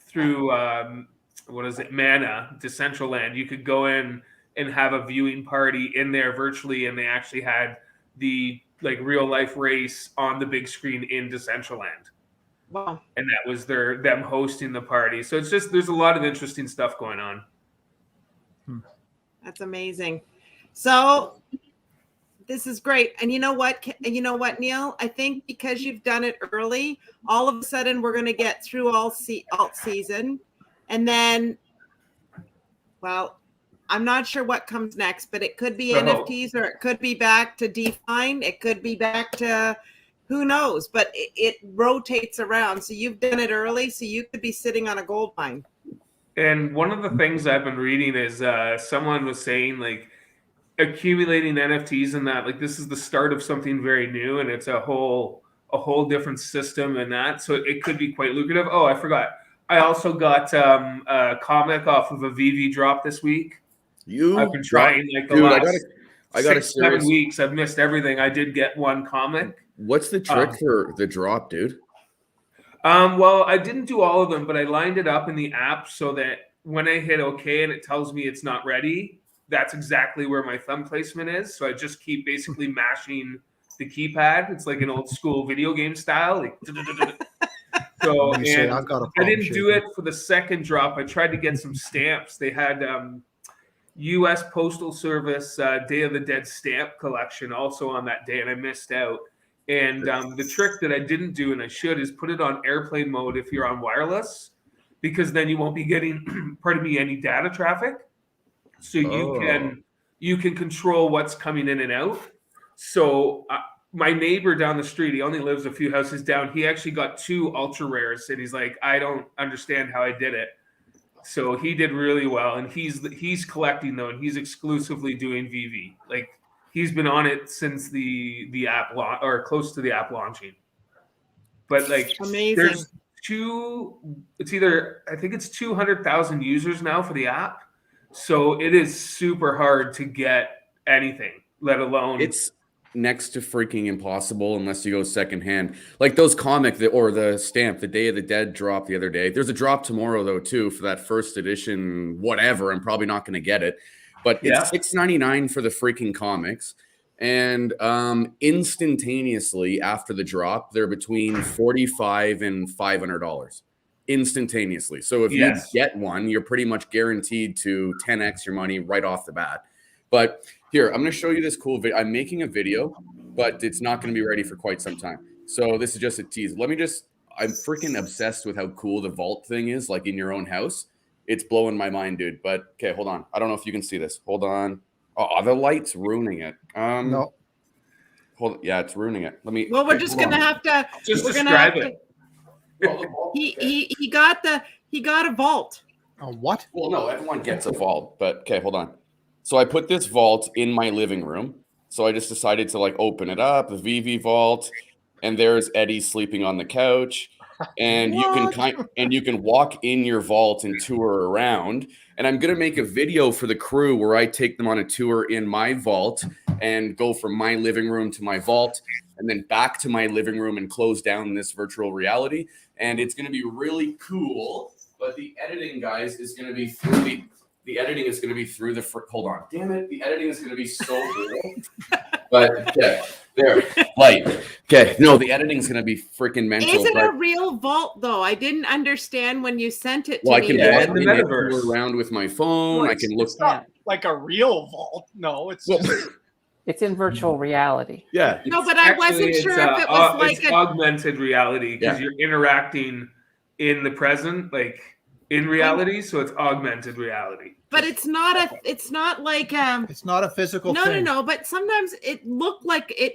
through Mana Decentraland. You could go in and have a viewing party in there virtually, and they actually had the real life race on the big screen in Decentraland. Wow! And that was them hosting the party. So it's just, there's a lot of interesting stuff going on. That's amazing. So this is great. And you know what, Neil? I think because you've done it early, all of a sudden we're going to get through alt season. And then, well, I'm not sure what comes next, but it could be NFTs, or it could be back to Define. It could be back to who knows, but it rotates around. So you've done it early, so you could be sitting on a gold mine. And one of the things I've been reading is someone was saying accumulating NFTs and that this is the start of something very new, and it's a whole different system and that. So it could be quite lucrative. Oh, I forgot. I also got a comic off of a VV drop this week. I've been trying like the Dude, last I got a 7 weeks. I've missed everything. I did get one comic. What's the trick for the drop, dude? Well, I didn't do all of them, but I lined it up in the app so that when I hit OK and it tells me it's not ready, that's exactly where my thumb placement is. So I just keep basically mashing the keypad. It's like an old school video game style. Like, so and I didn't do it for the second drop. I tried to get some stamps. They had U.S. Postal Service Day of the Dead stamp collection also on that day, and I missed out. And the trick that I didn't do, and I should, is put it on airplane mode if you're on wireless, because then you won't be getting, pardon me, any data traffic. So you can control what's coming in and out. So my neighbor down the street, he only lives a few houses down. He actually got 2 ultra rares, and he's like, I don't understand how I did it. So he did really well, and he's collecting though, and he's exclusively doing VV. Like he's been on it since the app or close to the app launching. But like, amazing. There's I think it's 200,000 users now for the app. So it is super hard to get anything, let alone it's next to freaking impossible unless you go secondhand. Like those comic or the stamp, the Day of the Dead drop the other day. There's a drop tomorrow though too for that first edition. Whatever, I'm probably not going to get it, but it's $6.99 for the freaking comics, and instantaneously after the drop, they're between $45 and $500. Instantaneously. So if you get one, you're pretty much guaranteed to 10x your money right off the bat. But here, I'm going to show you this cool video. I'm making a video, but it's not going to be ready for quite some time. So this is just a tease. I'm freaking obsessed with how cool the vault thing is, like in your own house. It's blowing my mind, dude. But okay, hold on. I don't know if you can see this. Hold on. Oh, the light's ruining it. No. Yeah, it's ruining it. Well, we're just going to have to just describe it. He got a vault. A what? Well, no, everyone gets a vault, but okay, hold on. So I put this vault in my living room. So I just decided to like open it up, the VV vault, and there's Eddie sleeping on the couch, and you can walk in your vault and tour around. And I'm gonna make a video for the crew where I take them on a tour in my vault and go from my living room to my vault, and then back to my living room and close down this virtual reality. And it's going to be really cool, but the editing, guys, is going to be through the editing is going to be through the hold on, damn it, the editing is going to be so cool. But okay, there, light. Okay, no, the editing is going to be freaking mental. Is it a real vault though? I didn't understand when you sent it to me. I can walk the Metaverse around with my phone. No, I can look. It's not like a real vault. No, it's just. It's in virtual reality. Yeah. No, but I wasn't sure if it was like it's augmented reality because you're interacting in the present, like in reality. So it's augmented reality. But it's not like it's not a physical thing. No. But sometimes it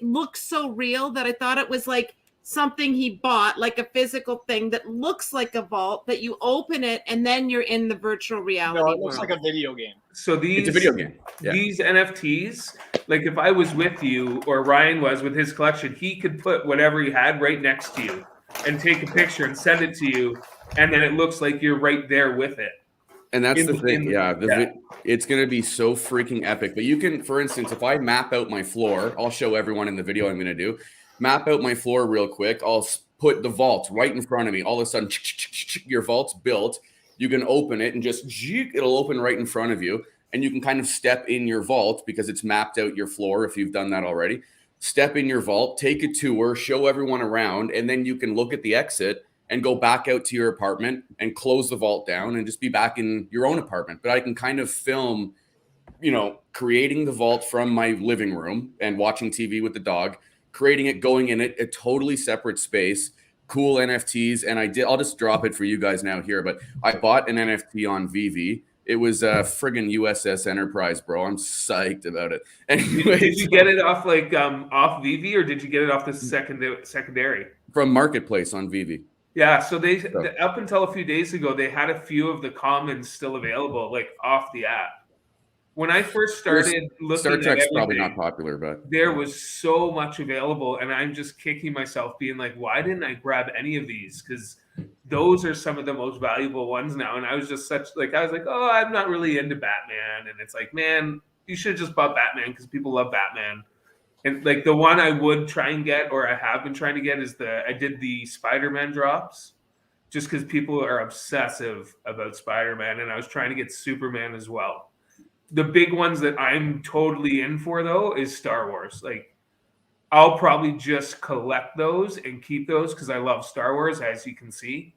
looks so real that I thought it was like something he bought, like a physical thing that looks like a vault that you open it and then you're in the virtual reality. No, it looks like a video game. So it's a video game. Yeah. These NFTs, like if I was with you or Ryan was with his collection, he could put whatever he had right next to you and take a picture and send it to you, and then it looks like you're right there with it. And that's the thing. It's going to be so freaking epic. But you can, for instance, if I map out my floor, I'll show everyone in the video I'm going to do. Map out my floor real quick. I'll put the vault right in front of me. All of a sudden, your vault's built. You can open it and just it'll open right in front of you. And you can kind of step in your vault because it's mapped out your floor if you've done that already. Step in your vault, take a tour, show everyone around, and then you can look at the exit and go back out to your apartment and close the vault down and just be back in your own apartment. But I can kind of film, creating the vault from my living room and watching TV with the dog, creating it, going in it, a totally separate space, cool NFTs. And I'll just drop it for you guys now here, but I bought an NFT on VV. It was a friggin' USS Enterprise, bro. I'm psyched about it. Anyways, did you get it off off VV or did you get it off the secondary? From Marketplace on VV. Yeah, so up until a few days ago, they had a few of the commons still available, like off the app. When I first started looking Star Trek's at probably not popular, but there was so much available, and I'm just kicking myself being like, why didn't I grab any of these? Because those are some of the most valuable ones now. And I was just oh, I'm not really into Batman. And it's like, man, you should have just bought Batman because people love Batman. And like the one I would try and get, or I have been trying to get, is I did the Spider-Man drops just because people are obsessive about Spider-Man. And I was trying to get Superman as well. The big ones that I'm totally in for, though, is Star Wars. Like, I'll probably just collect those and keep those because I love Star Wars, as you can see.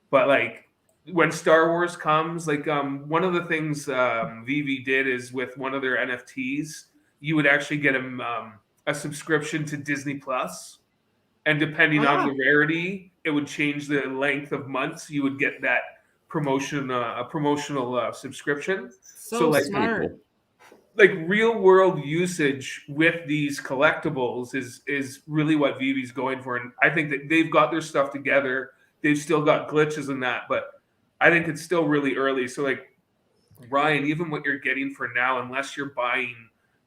But like when Star Wars comes, like one of the things VV did is with one of their NFTs, you would actually get them a subscription to Disney Plus, and depending on the rarity, it would change the length of months. You would get that a promotional subscription. So like smart. Like real world usage with these collectibles is really what VV's going for. And I think that they've got their stuff together. They've still got glitches in that, but I think it's still really early. So like Ryan, even what you're getting for now, unless you're buying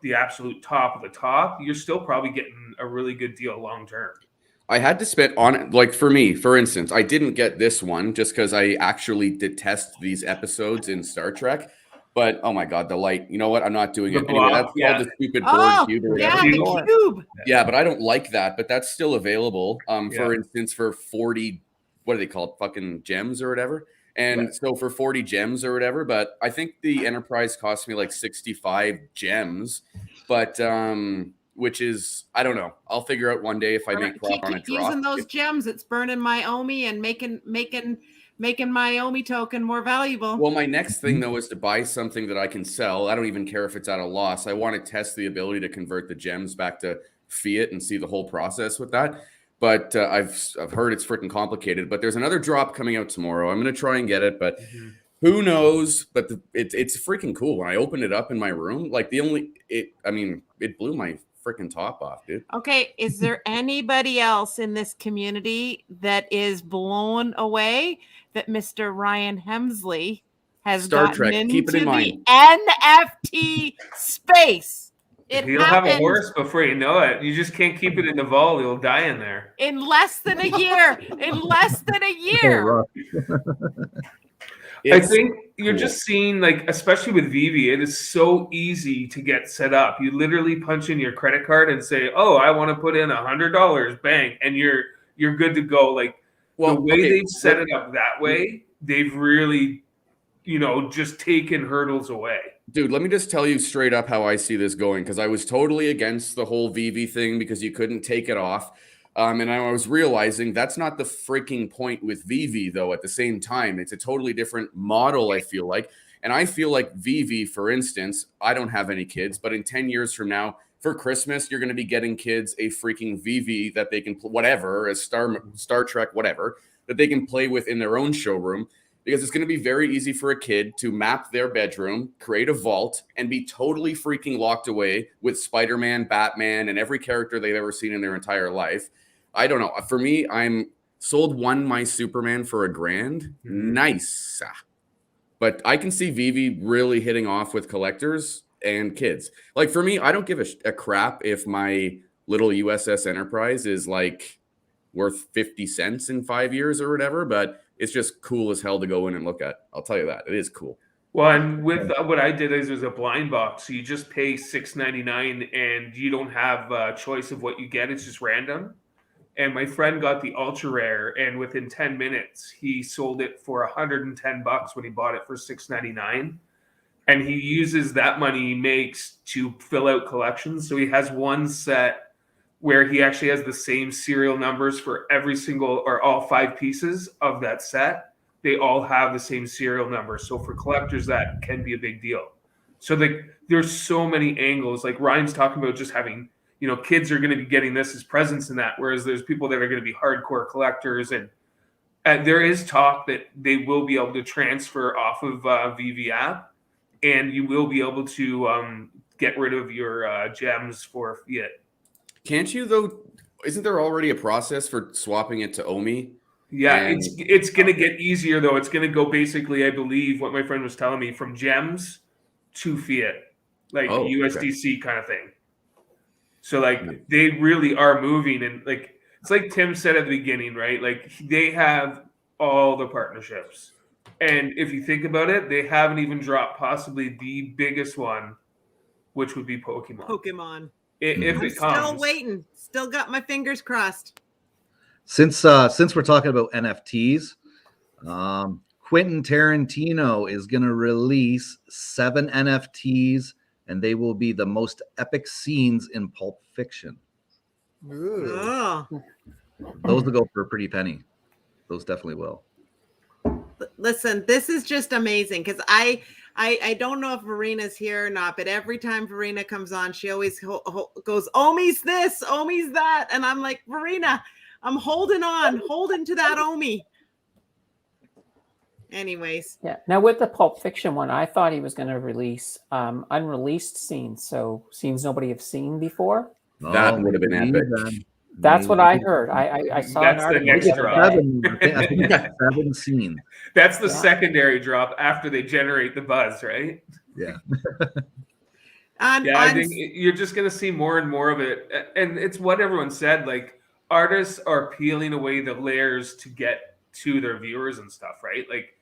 the absolute top of the top, you're still probably getting a really good deal long term. I had to spend on it. Like for me, for instance, I didn't get this one just because I actually detest these episodes in Star Trek. But oh my God, the light. You know what? I'm not doing it anyway. That's called the stupid board cube or whatever. The cube. Yeah, but I don't like that. But that's still available. For instance, for 40, what are they called? Fucking gems or whatever. And so for 40 gems or whatever. But I think the Enterprise cost me like 65 gems. But which is, I don't know. I'll figure out one day if I make profit on a drop. Using those gems, it's burning my OMI and making my OMI token more valuable. Well, my next thing though is to buy something that I can sell. I don't even care if it's at a loss. I want to test the ability to convert the gems back to fiat and see the whole process with that. But I've heard it's freaking complicated. But there's another drop coming out tomorrow. I'm going to try and get it, but who knows? But it's freaking cool. When I opened it up in my room, like it blew my freaking top off, dude. Okay, is there anybody else in this community that is blown away that Mr. Ryan Hemsley has gotten into the NFT space? He'll have a horse before you know it. You just can't keep it in the vault. He'll die in there. In less than a year. I think you're just seeing, like, especially with VV, it is so easy to get set up. You literally punch in your credit card and say, "Oh, I want to put in $100, bang," and you're good to go. Like, the way they've set it up that way, they've really, just taken hurdles away. Dude, let me just tell you straight up how I see this going, because I was totally against the whole VV thing because you couldn't take it off. And I was realizing that's not the freaking point with VV, though. At the same time, it's a totally different model, I feel like. And I feel like VV, for instance, I don't have any kids, but in 10 years from now, for Christmas, you're going to be getting kids a freaking VV that they can, whatever, as Star Trek, whatever, that they can play with in their own showroom. Because it's going to be very easy for a kid to map their bedroom, create a vault, and be totally freaking locked away with Spider-Man, Batman, and every character they've ever seen in their entire life. I don't know. For me, I'm sold my Superman for $1,000. Nice. But I can see VV really hitting off with collectors and kids. Like for me, I don't give a crap if my little USS Enterprise is like worth 50 cents in 5 years or whatever, but it's just cool as hell to go in and look at. I'll tell you that. It is cool. Well, and with what I did is there's a blind box. So you just pay $6.99 and you don't have a choice of what you get. It's just random. And my friend got the ultra rare, and within 10 minutes, he sold it for $110 when he bought it for $6.99. And he uses that money he makes to fill out collections. So he has one set where he actually has the same serial numbers for every single or all 5 pieces of that set. They all have the same serial number. So for collectors, that can be a big deal. So there's so many angles. Like Ryan's talking about just having, kids are going to be getting this as presents in that, whereas there's people that are going to be hardcore collectors. And there is talk that they will be able to transfer off of VV app, and you will be able to get rid of your gems for fiat. Can't you, though? Isn't there already a process for swapping it to OMI? Yeah, it's going to get easier, though. It's going to go basically, I believe, what my friend was telling me, from gems to fiat, like USDC kind of thing. So, like, they really are moving. And, like, it's like Tim said at the beginning, right? Like, they have all the partnerships. And if you think about it, they haven't even dropped possibly the biggest one, which would be Pokemon. If I'm it comes. still waiting. Still got my fingers crossed. Since we're talking about NFTs, Quentin Tarantino is going to release 7 NFTs, and they will be the most epic scenes in Pulp Fiction. Ooh. Oh, Those will go for a pretty penny. Those definitely will. listen, this is just amazing because I don't know if Verina's here or not, but every time Verina comes on, she always goes, Omi's this, Omi's that. And I'm like, Verina, I'm holding to that Omi. Anyways. Yeah. Now with the Pulp Fiction one, I thought he was going to release unreleased scenes. So scenes nobody have seen before. That would have been epic. That's what I heard. I saw That's an the article. next the other drop. day. I think that's 7 scenes. That's the secondary drop after they generate the buzz, right? Yeah. I think you're just going to see more and more of it. And it's what everyone said, like artists are peeling away the layers to get to their viewers and stuff, right? Like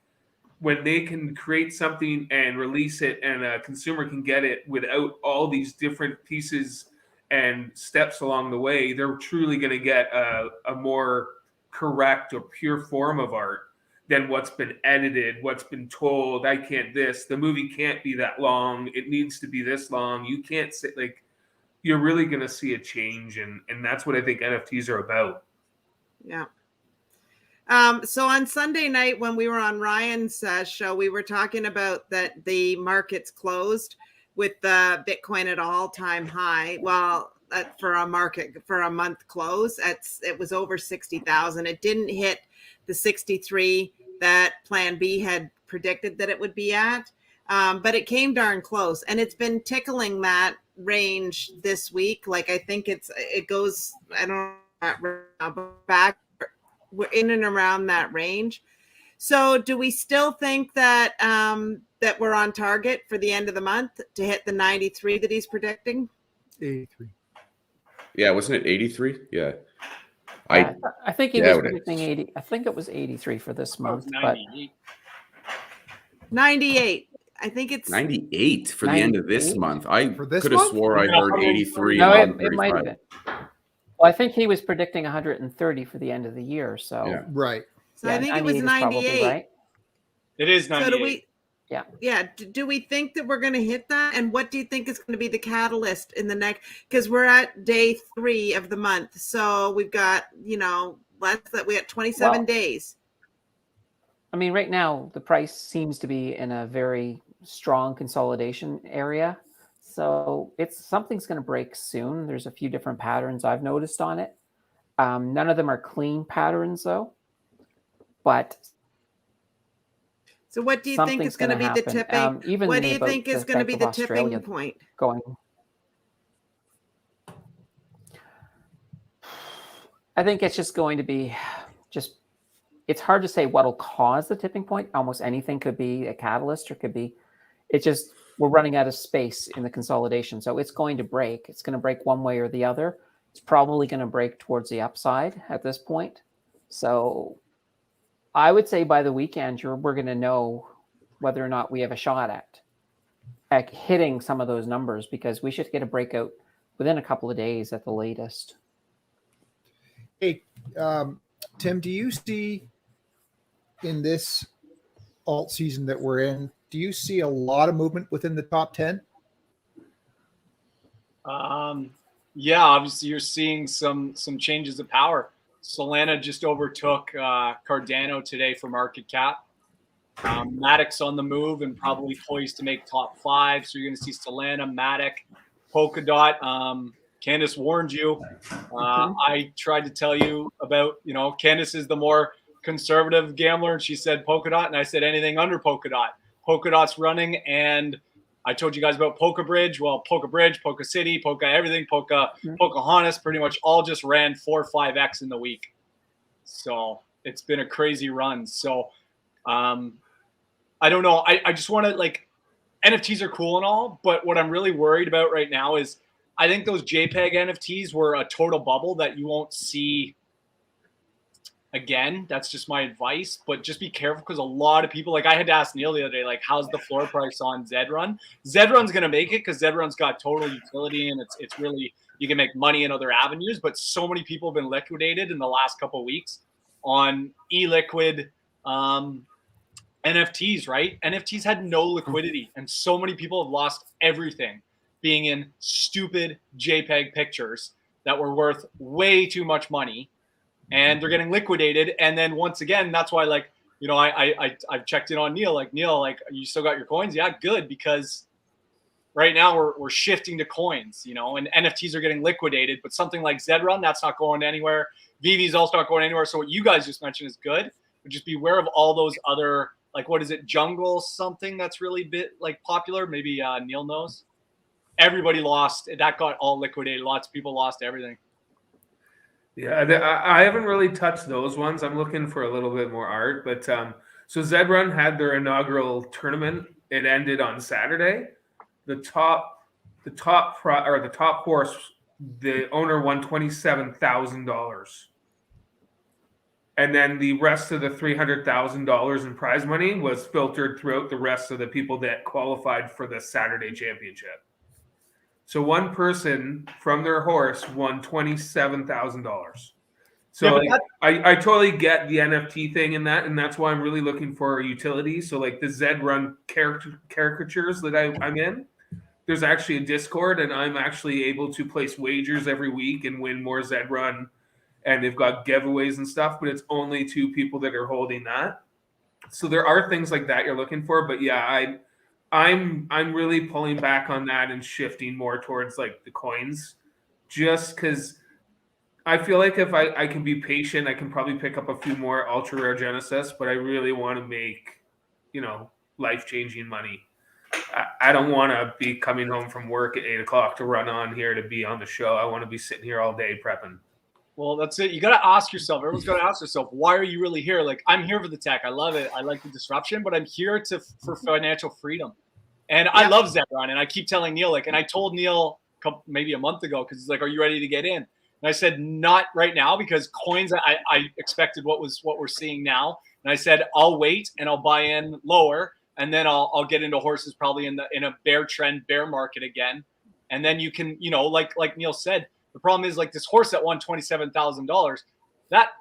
when they can create something and release it and a consumer can get it without all these different pieces and steps along the way, they're truly going to get a more correct or pure form of art than what's been edited, what's been told. I can't this. The movie can't be that long. It needs to be this long. You can't sit like. You're really going to see a change, and that's what I think NFTs are about. Yeah. So on Sunday night when we were on Ryan's show, we were talking about that the markets closed with Bitcoin at all-time high. Well, for a month close, it was over 60,000. It didn't hit the 63 that Plan B had predicted that it would be at, but it came darn close, and it's been tickling that range this week. Like I think it goes, I don't know, back. We're in and around that range. So do we still think that that we're on target for the end of the month to hit the 93 that he's predicting? 83. Yeah, wasn't it 83? Yeah. I think he was predicting 80. I think it was 83 for this month. 98. 98. I think it's 98 for the end of this month. I For this could have month? swore I heard 83. No, on it might have 35. been. Well, I think he was predicting 130 for the end of the year. So Yeah. Right. so I think it was 98 is probably 98. right. It is 98. So do we? Yeah. Do we think that we're going to hit that? And what do you think is going to be the catalyst in the next? Because we're at day 3 of the month, so we've got we got 27 days. I mean, right now the price seems to be in a very strong consolidation area. So something's going to break soon. There's a few different patterns I've noticed on it. None of them are clean patterns though. But so what do you think is going to be the tipping? What do you think is going to be the tipping point? I think it's just going to be it's hard to say what'll cause the tipping point. Almost anything could be a catalyst or could be, we're running out of space in the consolidation. So it's going to break. It's going to break one way or the other. It's probably going to break towards the upside at this point. So I would say by the weekend, we're going to know whether or not we have a shot at hitting some of those numbers, because we should get a breakout within a couple of days at the latest. Hey, Tim, do you see in this alt season that we're in, do you see a lot of movement within the top 10? Yeah, obviously you're seeing some changes of power. Solana just overtook Cardano today for market cap. Matic's on the move and probably poised to make top 5. So you're going to see Solana, Matic, Polkadot. Candace warned you. I tried to tell you about, Candace is the more conservative gambler, and she said Polkadot, and I said anything under Polkadot. Polkadot's running, and I told you guys about Polka Bridge. Well, Polka Bridge, Polka City, Polka everything, Pocahontas, pretty much all just ran 4 or 5x in the week. So it's been a crazy run. So I don't know. I just want to, NFTs are cool and all, but what I'm really worried about right now is I think those JPEG NFTs were a total bubble that you won't see Again, that's just my advice, but just be careful because a lot of people, like I had to ask Neil the other day, like, how's the floor price on Zedrun? Zedrun's going to make it because Zedrun's got total utility and it's really, you can make money in other avenues, but so many people have been liquidated in the last couple of weeks on e-liquid NFTs, right? NFTs had no liquidity and so many people have lost everything being in stupid JPEG pictures that were worth way too much money. And they're getting liquidated. And then once again, that's why, like, you know, I've checked in on Neil, like, you still got your coins? Yeah, good. Because right now we're shifting to coins, you know, and NFTs are getting liquidated. But something like Zedrun, that's not going anywhere. VV's also not going anywhere. So what you guys just mentioned is good. But just beware of all those other, like, what is it? Jungle something that's really popular. Maybe Neil knows. Everybody lost. That got all liquidated. Lots of people lost everything. Yeah, I haven't really touched those ones. I'm looking for a little bit more art. But so Zedrun had their inaugural tournament. It ended on Saturday. The top horse, the owner won $27,000, and then the rest of the $300,000 in prize money was filtered throughout the rest of the people that qualified for the Saturday championship. So one person from their horse won $27,000. So Yeah, I totally get the NFT thing in that, and that's why I'm really looking for utility. So like the Zedrun caricatures that I'm in, there's actually a Discord, and I'm actually able to place wagers every week and win more Zedrun, and they've got giveaways and stuff, but it's only 2 people that are holding that. So there are things like that you're looking for, but yeah, I'm really pulling back on that and shifting more towards like the coins, just because I feel like if I can be patient, I can probably pick up a few more ultra rare Genesis, but I really want to make, you know, life-changing money. I don't want to be coming home from work at 8 o'clock to run on here to be on the show. I want to be sitting here all day prepping. Well, that's it. You got to ask yourself, everyone's got to ask yourself, why are you really here? Like, I'm here for the tech. I love it. I like the disruption, but I'm here for financial freedom. And I love Zedrun. And I keep telling Neil, like, and I told Neil maybe a month ago, because he's like, are you ready to get in? And I said, not right now, because coins, I expected what we're seeing now. And I said, I'll wait and I'll buy in lower. And then I'll get into horses probably in a bear market again. And then you can, you know, like Neil said, the problem is like this horse that won $27,000, that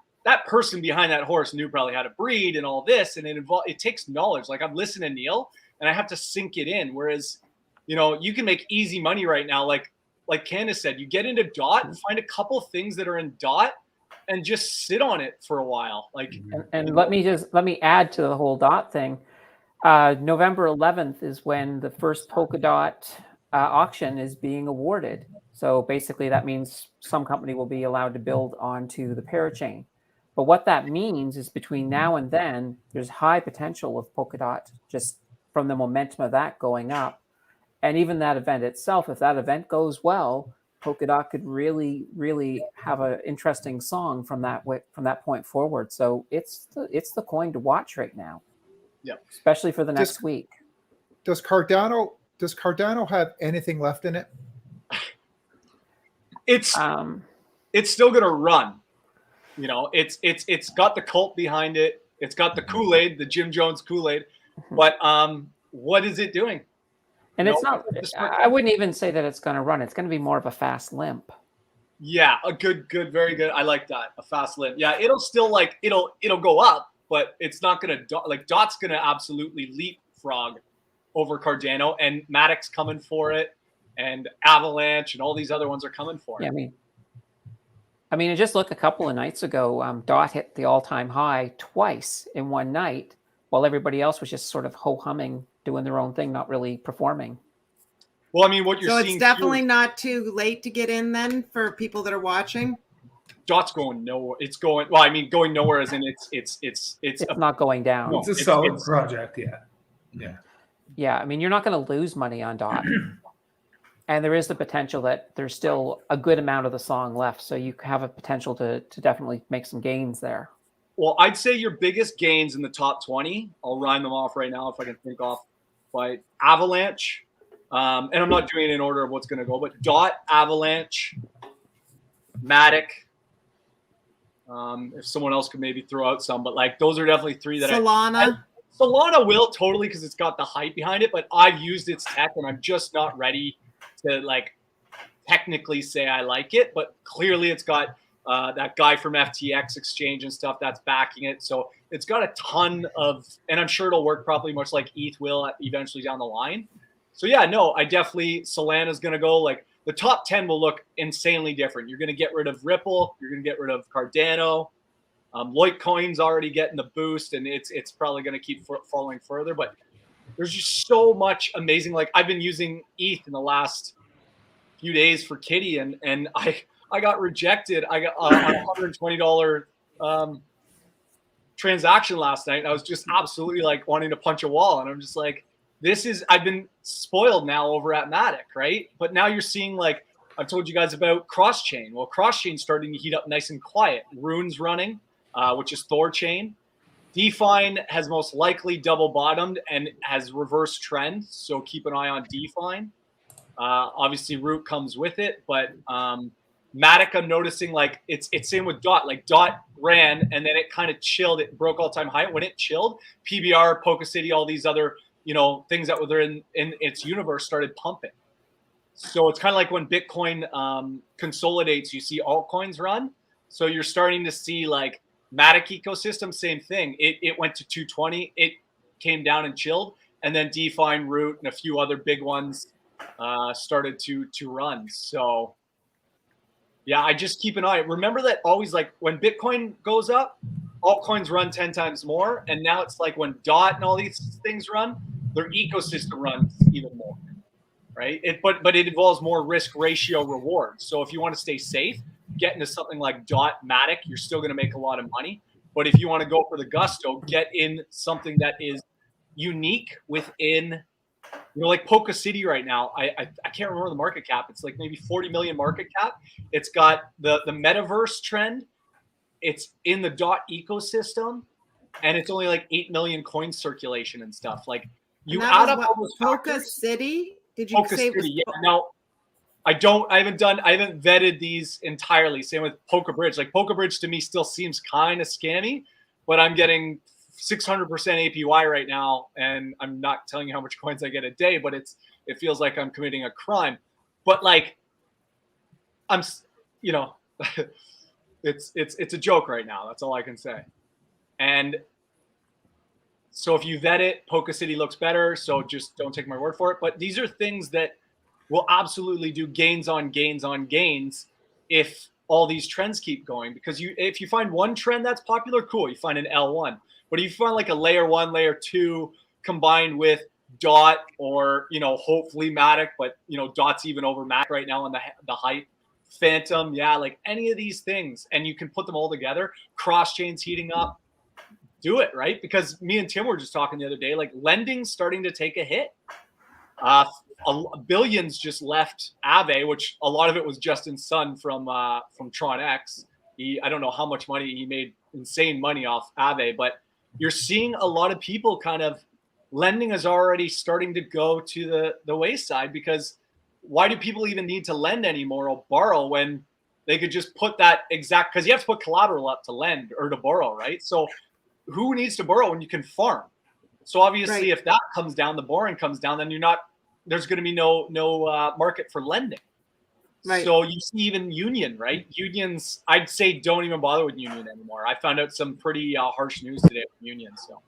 person behind that horse knew probably how to breed and all this. And it takes knowledge. Like I'm listening to Neil and I have to sink it in. Whereas, you know, you can make easy money right now. Like Candance said, you get into DOT and find a couple things that are in DOT and just sit on it for a while. Like, and let me add to the whole DOT thing. November 11th is when the first Polkadot auction is being awarded. So basically that means some company will be allowed to build onto the parachain. But what that means is between now and then, there's high potential of Polkadot just from the momentum of that going up. And even that event itself, if that event goes well, Polkadot could really, really have an interesting song from that point forward. So it's the coin to watch right now. Yeah, especially for the next week. Does Cardano have anything left in it? It's still gonna run. You know, it's got the cult behind it. It's got the Kool-Aid, the Jim Jones Kool-Aid. But what is it doing? And it's not. I wouldn't even say that it's going to run. It's going to be more of a fast limp. Yeah, a good, very good. I like that. A fast limp. Yeah, it'll still it'll go up, but it's not going to DOT's going to absolutely leapfrog over Cardano, and Matic's coming for it, and Avalanche, and all these other ones are coming for it. Yeah, I mean, just look a couple of nights ago, DOT hit the all-time high twice in one night, while everybody else was just sort of ho-humming, doing their own thing, not really performing. Well, I mean, what you're seeing. So it's definitely not too late to get in then for people that are watching. DOT's going nowhere. It's going. Well, I mean, going nowhere as in it's not going down. It's a solid project. Yeah. Yeah. I mean, you're not going to lose money on DOT. And there is the potential that there's still a good amount of the song left. So you have a potential to definitely make some gains there. Well, I'd say your biggest gains in the top 20, I'll rhyme them off right now if I can think off by Avalanche. And I'm not doing it in order of what's going to go, but DOT, Avalanche, Matic, If someone else could maybe throw out some, but like those are definitely three that Solana. Solana will totally, because it's got the hype behind it, but I've used its tech and I'm just not ready to like technically say I like it, but clearly it's got that guy from FTX exchange and stuff that's backing it. So it's got a ton of, and I'm sure it'll work properly, much like ETH will eventually down the line. So yeah, no, I definitely, Solana's going to go, like the top 10 will look insanely different. You're going to get rid of Ripple. You're going to get rid of Cardano. Litecoin's already getting the boost, and it's probably going to keep falling further. But there's just so much amazing. Like I've been using ETH in the last few days for Kitty, and I got rejected. I got a $120 transaction last night, and I was just absolutely like wanting to punch a wall. And I'm just like, I've been spoiled now over at Matic, right? But now you're seeing, like I've told you guys about cross-chain. Well, cross-chain's starting to heat up nice and quiet. Rune's running, which is Thor chain. DeFi has most likely double bottomed and has reversed trend. So keep an eye on DeFi. Obviously Root comes with it, but Matic, I'm noticing like it's same with Dot. Like Dot ran and then it kind of chilled. It broke all-time high. When it chilled, PBR, Polka City, all these other things that were in its universe started pumping. So it's kind of like when Bitcoin consolidates, you see altcoins run. So you're starting to see like Matic ecosystem, same thing. It went to 220, it came down and chilled, and then DeFi, Root, and a few other big ones started to run. So yeah, I just keep an eye. Remember that always, like when Bitcoin goes up, altcoins run 10 times more. And now it's like when DOT and all these things run, their ecosystem runs even more, right? But it involves more risk ratio reward. So if you want to stay safe, get into something like DOT, Matic, you're still going to make a lot of money. But if you want to go for the gusto, get in something that is unique within, like Polka City right now. I can't remember the market cap. It's like maybe 40 million market cap. It's got the Metaverse trend. It's in the DOT ecosystem, and it's only like 8 million coin circulation and stuff. Like you add up all those Polka factors. City? Did you Polka say City? Yeah. Now, I haven't vetted these entirely. Same with Polka Bridge. Like Polka Bridge to me still seems kind of scammy, but I'm getting 600% APY right now, and I'm not telling you how much coins I get a day, but it feels like I'm committing a crime. But like, I'm, it's a joke right now. That's all I can say. And so if you vet it, Polka City looks better. So just don't take my word for it. But these are things that will absolutely do gains on gains on gains if all these trends keep going. Because if you find one trend that's popular, cool, you find an L1. But if you find like a layer 1, layer 2 combined with DOT or, hopefully Matic, but, DOT's even over Matic right now on the hype. Phantom, yeah, like any of these things. And you can put them all together. Cross-chain's heating up. Do it, right? Because me and Tim were just talking the other day, like lending's starting to take a hit. Billions just left Aave, which a lot of it was Justin Sun from Tron X. I don't know how much money he made, insane money off Aave, but you're seeing a lot of people kind of lending is already starting to go to the wayside, because why do people even need to lend anymore or borrow when they could just put that exact, because you have to put collateral up to lend or to borrow, right? So who needs to borrow when you can farm? So obviously, if that comes down, the borrowing comes down, then there's going to be no market for lending. Right. So you see even Union, right? Unions, I'd say don't even bother with Union anymore. I found out some pretty harsh news today with Union. So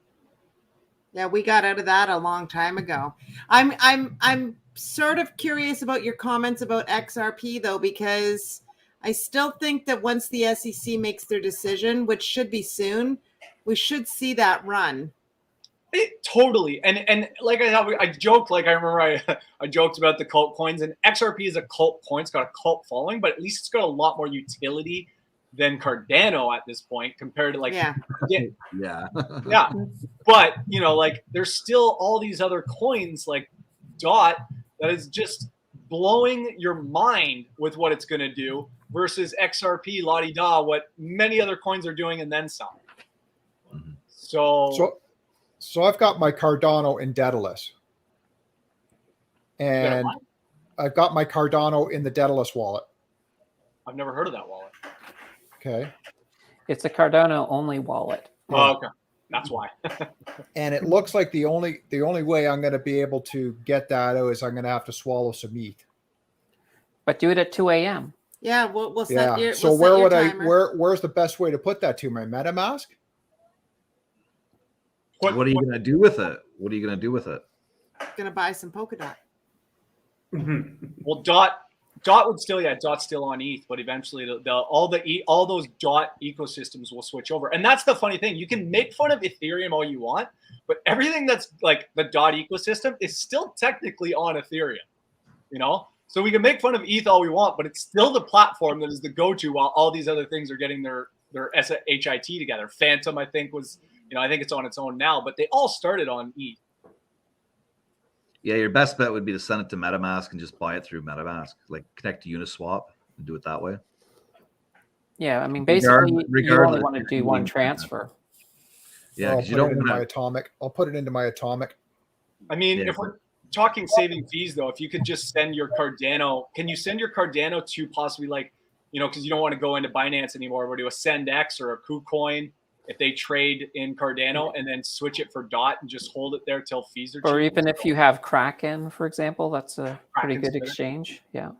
yeah, we got out of that a long time ago. I'm sort of curious about your comments about XRP though, because I still think that once the SEC makes their decision, which should be soon, we should see that run. Totally. And like I joked, like I remember I joked about the cult coins, and XRP is a cult coin. It's got a cult following, but at least it's got a lot more utility than Cardano at this point compared to like, yeah. But like there's still all these other coins like DOT that is just blowing your mind with what it's going to do versus XRP, la-di-da, what many other coins are doing and then some. So I've got my Cardano in Daedalus, and I've got my Cardano in the Daedalus wallet. I've never heard of that wallet. Okay. It's a Cardano only wallet. Oh, okay. That's why. And it looks like the only way I'm going to be able to get that out is I'm going to have to swallow some ETH. But do it at 2 a.m. Yeah, we'll set Yeah. your. So We'll where set would your I? timer. Where's the best way to put that to? My MetaMask? What are you going to do with it? What are you going to do with it? Gonna buy some polka dot. Well, Dot would still, Dot's still on ETH, but eventually all those Dot ecosystems will switch over. And that's the funny thing. You can make fun of Ethereum all you want, but everything that's like the Dot ecosystem is still technically on Ethereum, you know? So we can make fun of ETH all we want, but it's still the platform that is the go-to while all these other things are getting their HIT together. Phantom, I think I think it's on its own now, but they all started on ETH. Yeah, your best bet would be to send it to MetaMask and just buy it through MetaMask, like connect to Uniswap and do it that way. Yeah, I mean, basically, you only want to do one transfer. Yeah, because you I'll don't put it into want my Atomic. I'll put it into my Atomic. I mean, Yeah. if we're talking saving fees, though, if you could just send your Cardano, can you send your Cardano to possibly because you don't want to go into Binance anymore, or to a SendX or a KuCoin if they trade in Cardano and then switch it for Dot and just hold it there till fees are cheap? Or even if you have Kraken, for example, that's a pretty Kraken's good good. exchange. Yeah.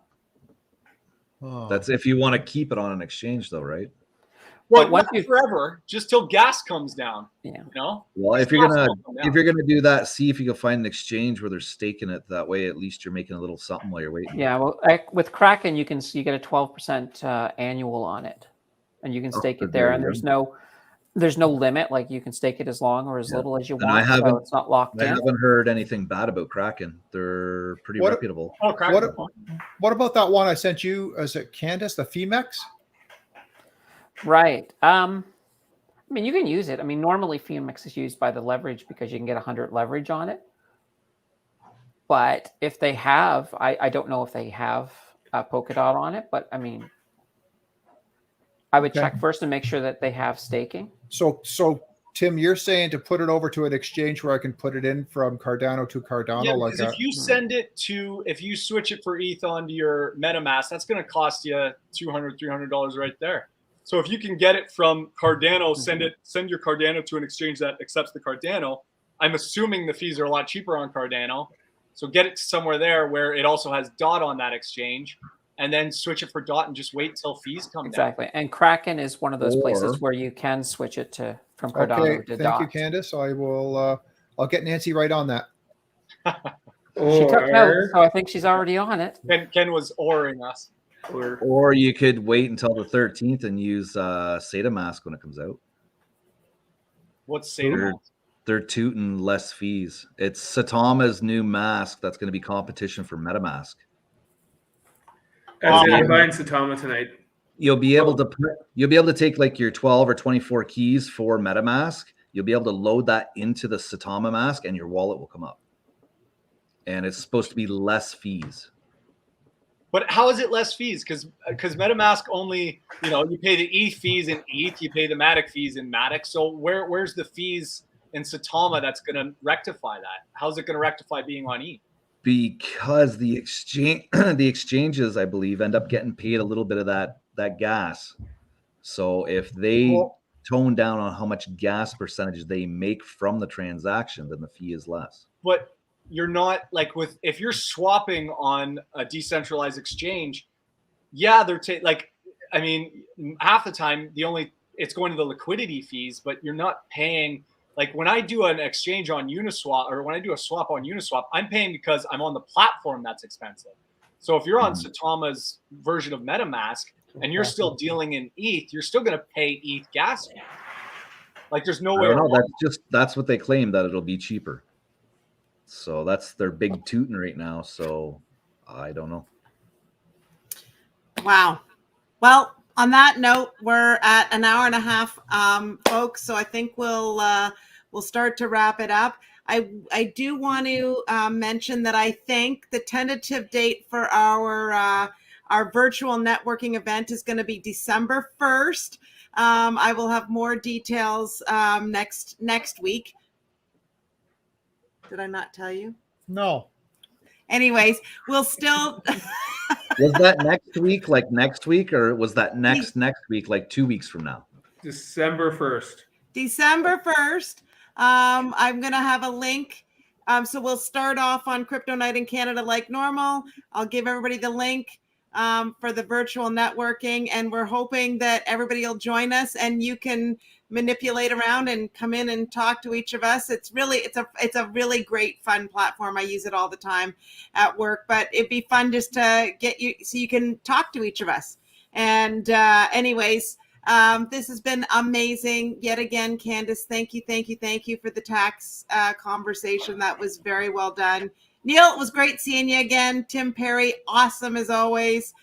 Oh. That's if you want to keep it on an exchange, though, right? Well, But once not you- forever, just till gas comes down. Yeah. You know? Well, if Gas you're will gonna come down. do that, see if you can find an exchange where they're staking it. That way, at least you're making a little something while you're waiting. Yeah. Well, with Kraken, you get a 12% annual on it, and you can stake it there. there And you there's no limit. Like you can stake it as long or as little as you And I want. So haven't- it's not locked I in. haven't heard anything bad about Kraken. They're pretty What- reputable. Oh, Kraken. What about that one I sent you? Is it Candance, the FEMEX? Right. I mean, you can use it. I mean, normally Phoenix is used by the leverage because you can get 100 leverage on it. But if they have, I don't know if they have a Polkadot on it, but I mean, I would Okay. check first and make sure that they have staking. So Tim, you're saying to put it over to an exchange where I can put it in from Cardano to Cardano, Yeah, like because if you send it if you switch it for ETH onto your MetaMask, that's going to cost you $200, $300 right there. So if you can get it from Cardano, send your Cardano to an exchange that accepts the Cardano. I'm assuming the fees are a lot cheaper on Cardano. So get it somewhere there where it also has Dot on that exchange, and then switch it for Dot and just wait till fees come Exactly. And Kraken is one of those places Or- where you can switch it from Cardano okay. to Thank Dot. you, Candace. I will. I'll get Nancy right on that. She took notes, so I think she's already on it. down. Ken was oring us. Or you could wait until the 13th and use SataMask when it comes out. What's Satan? They're tooting less fees. It's Satama's new mask that's going to be competition for MetaMask. I'm buying Satama tonight. You'll be able to take like your 12 or 24 keys for MetaMask. You'll be able to load that into the Satama mask and your wallet will come up. And it's supposed to be less fees. But how is it less fees? Because MetaMask only, you pay the ETH fees in ETH, you pay the Matic fees in Matic. So where's the fees in Satama that's going to rectify that? How's it going to rectify being on ETH? Because the exchanges, I believe, end up getting paid a little bit of that gas. So if they tone down on how much gas percentage they make from the transaction, then the fee is less. But you're not if you're swapping on a decentralized exchange, they're half the time it's going to the liquidity fees, but you're not paying. Like when I do an exchange on Uniswap or when I do a swap on Uniswap, I'm paying because I'm on the platform that's expensive. So if you're on Satama's version of MetaMask and you're still dealing in ETH, you're still going to pay ETH gas fee. Like there's no way. I don't know. That's what they claim, that it'll be cheaper. So that's their big tooting right now. So I don't know. Wow. Well, on that note, we're at an hour and a half, folks. So I think we'll start to wrap it up. I do want to mention that I think the tentative date for our virtual networking event is going to be December 1st. I will have more details next week. Did I not tell you? No. Anyways, we'll still. Was that next week, or was that next week, like 2 weeks from now? December 1st. December 1st. I'm going to have a link. So we'll start off on Crypto Night in Canada like normal. I'll give everybody the link for the virtual networking, and we're hoping that everybody will join us and you can manipulate around and come in and talk to each of us. It's a really great, fun platform. I use it all the time at work, but it'd be fun just to get you so you can talk to each of us. And anyways, this has been amazing. Yet again, Candance, thank you for the tax conversation. That was very well done. Neil, it was great seeing you again. Tim Perry, awesome as always.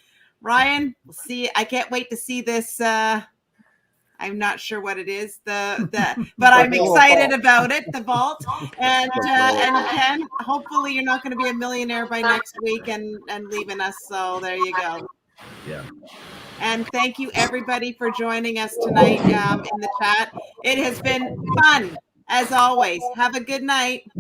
Ryan, we'll see. I can't wait to see this. I'm not sure what it is, but I'm excited about it. The vault, and Ken, hopefully you're not going to be a millionaire by next week and leaving us. So there you go. Yeah. And thank you everybody for joining us tonight in the chat. It has been fun as always. Have a good night.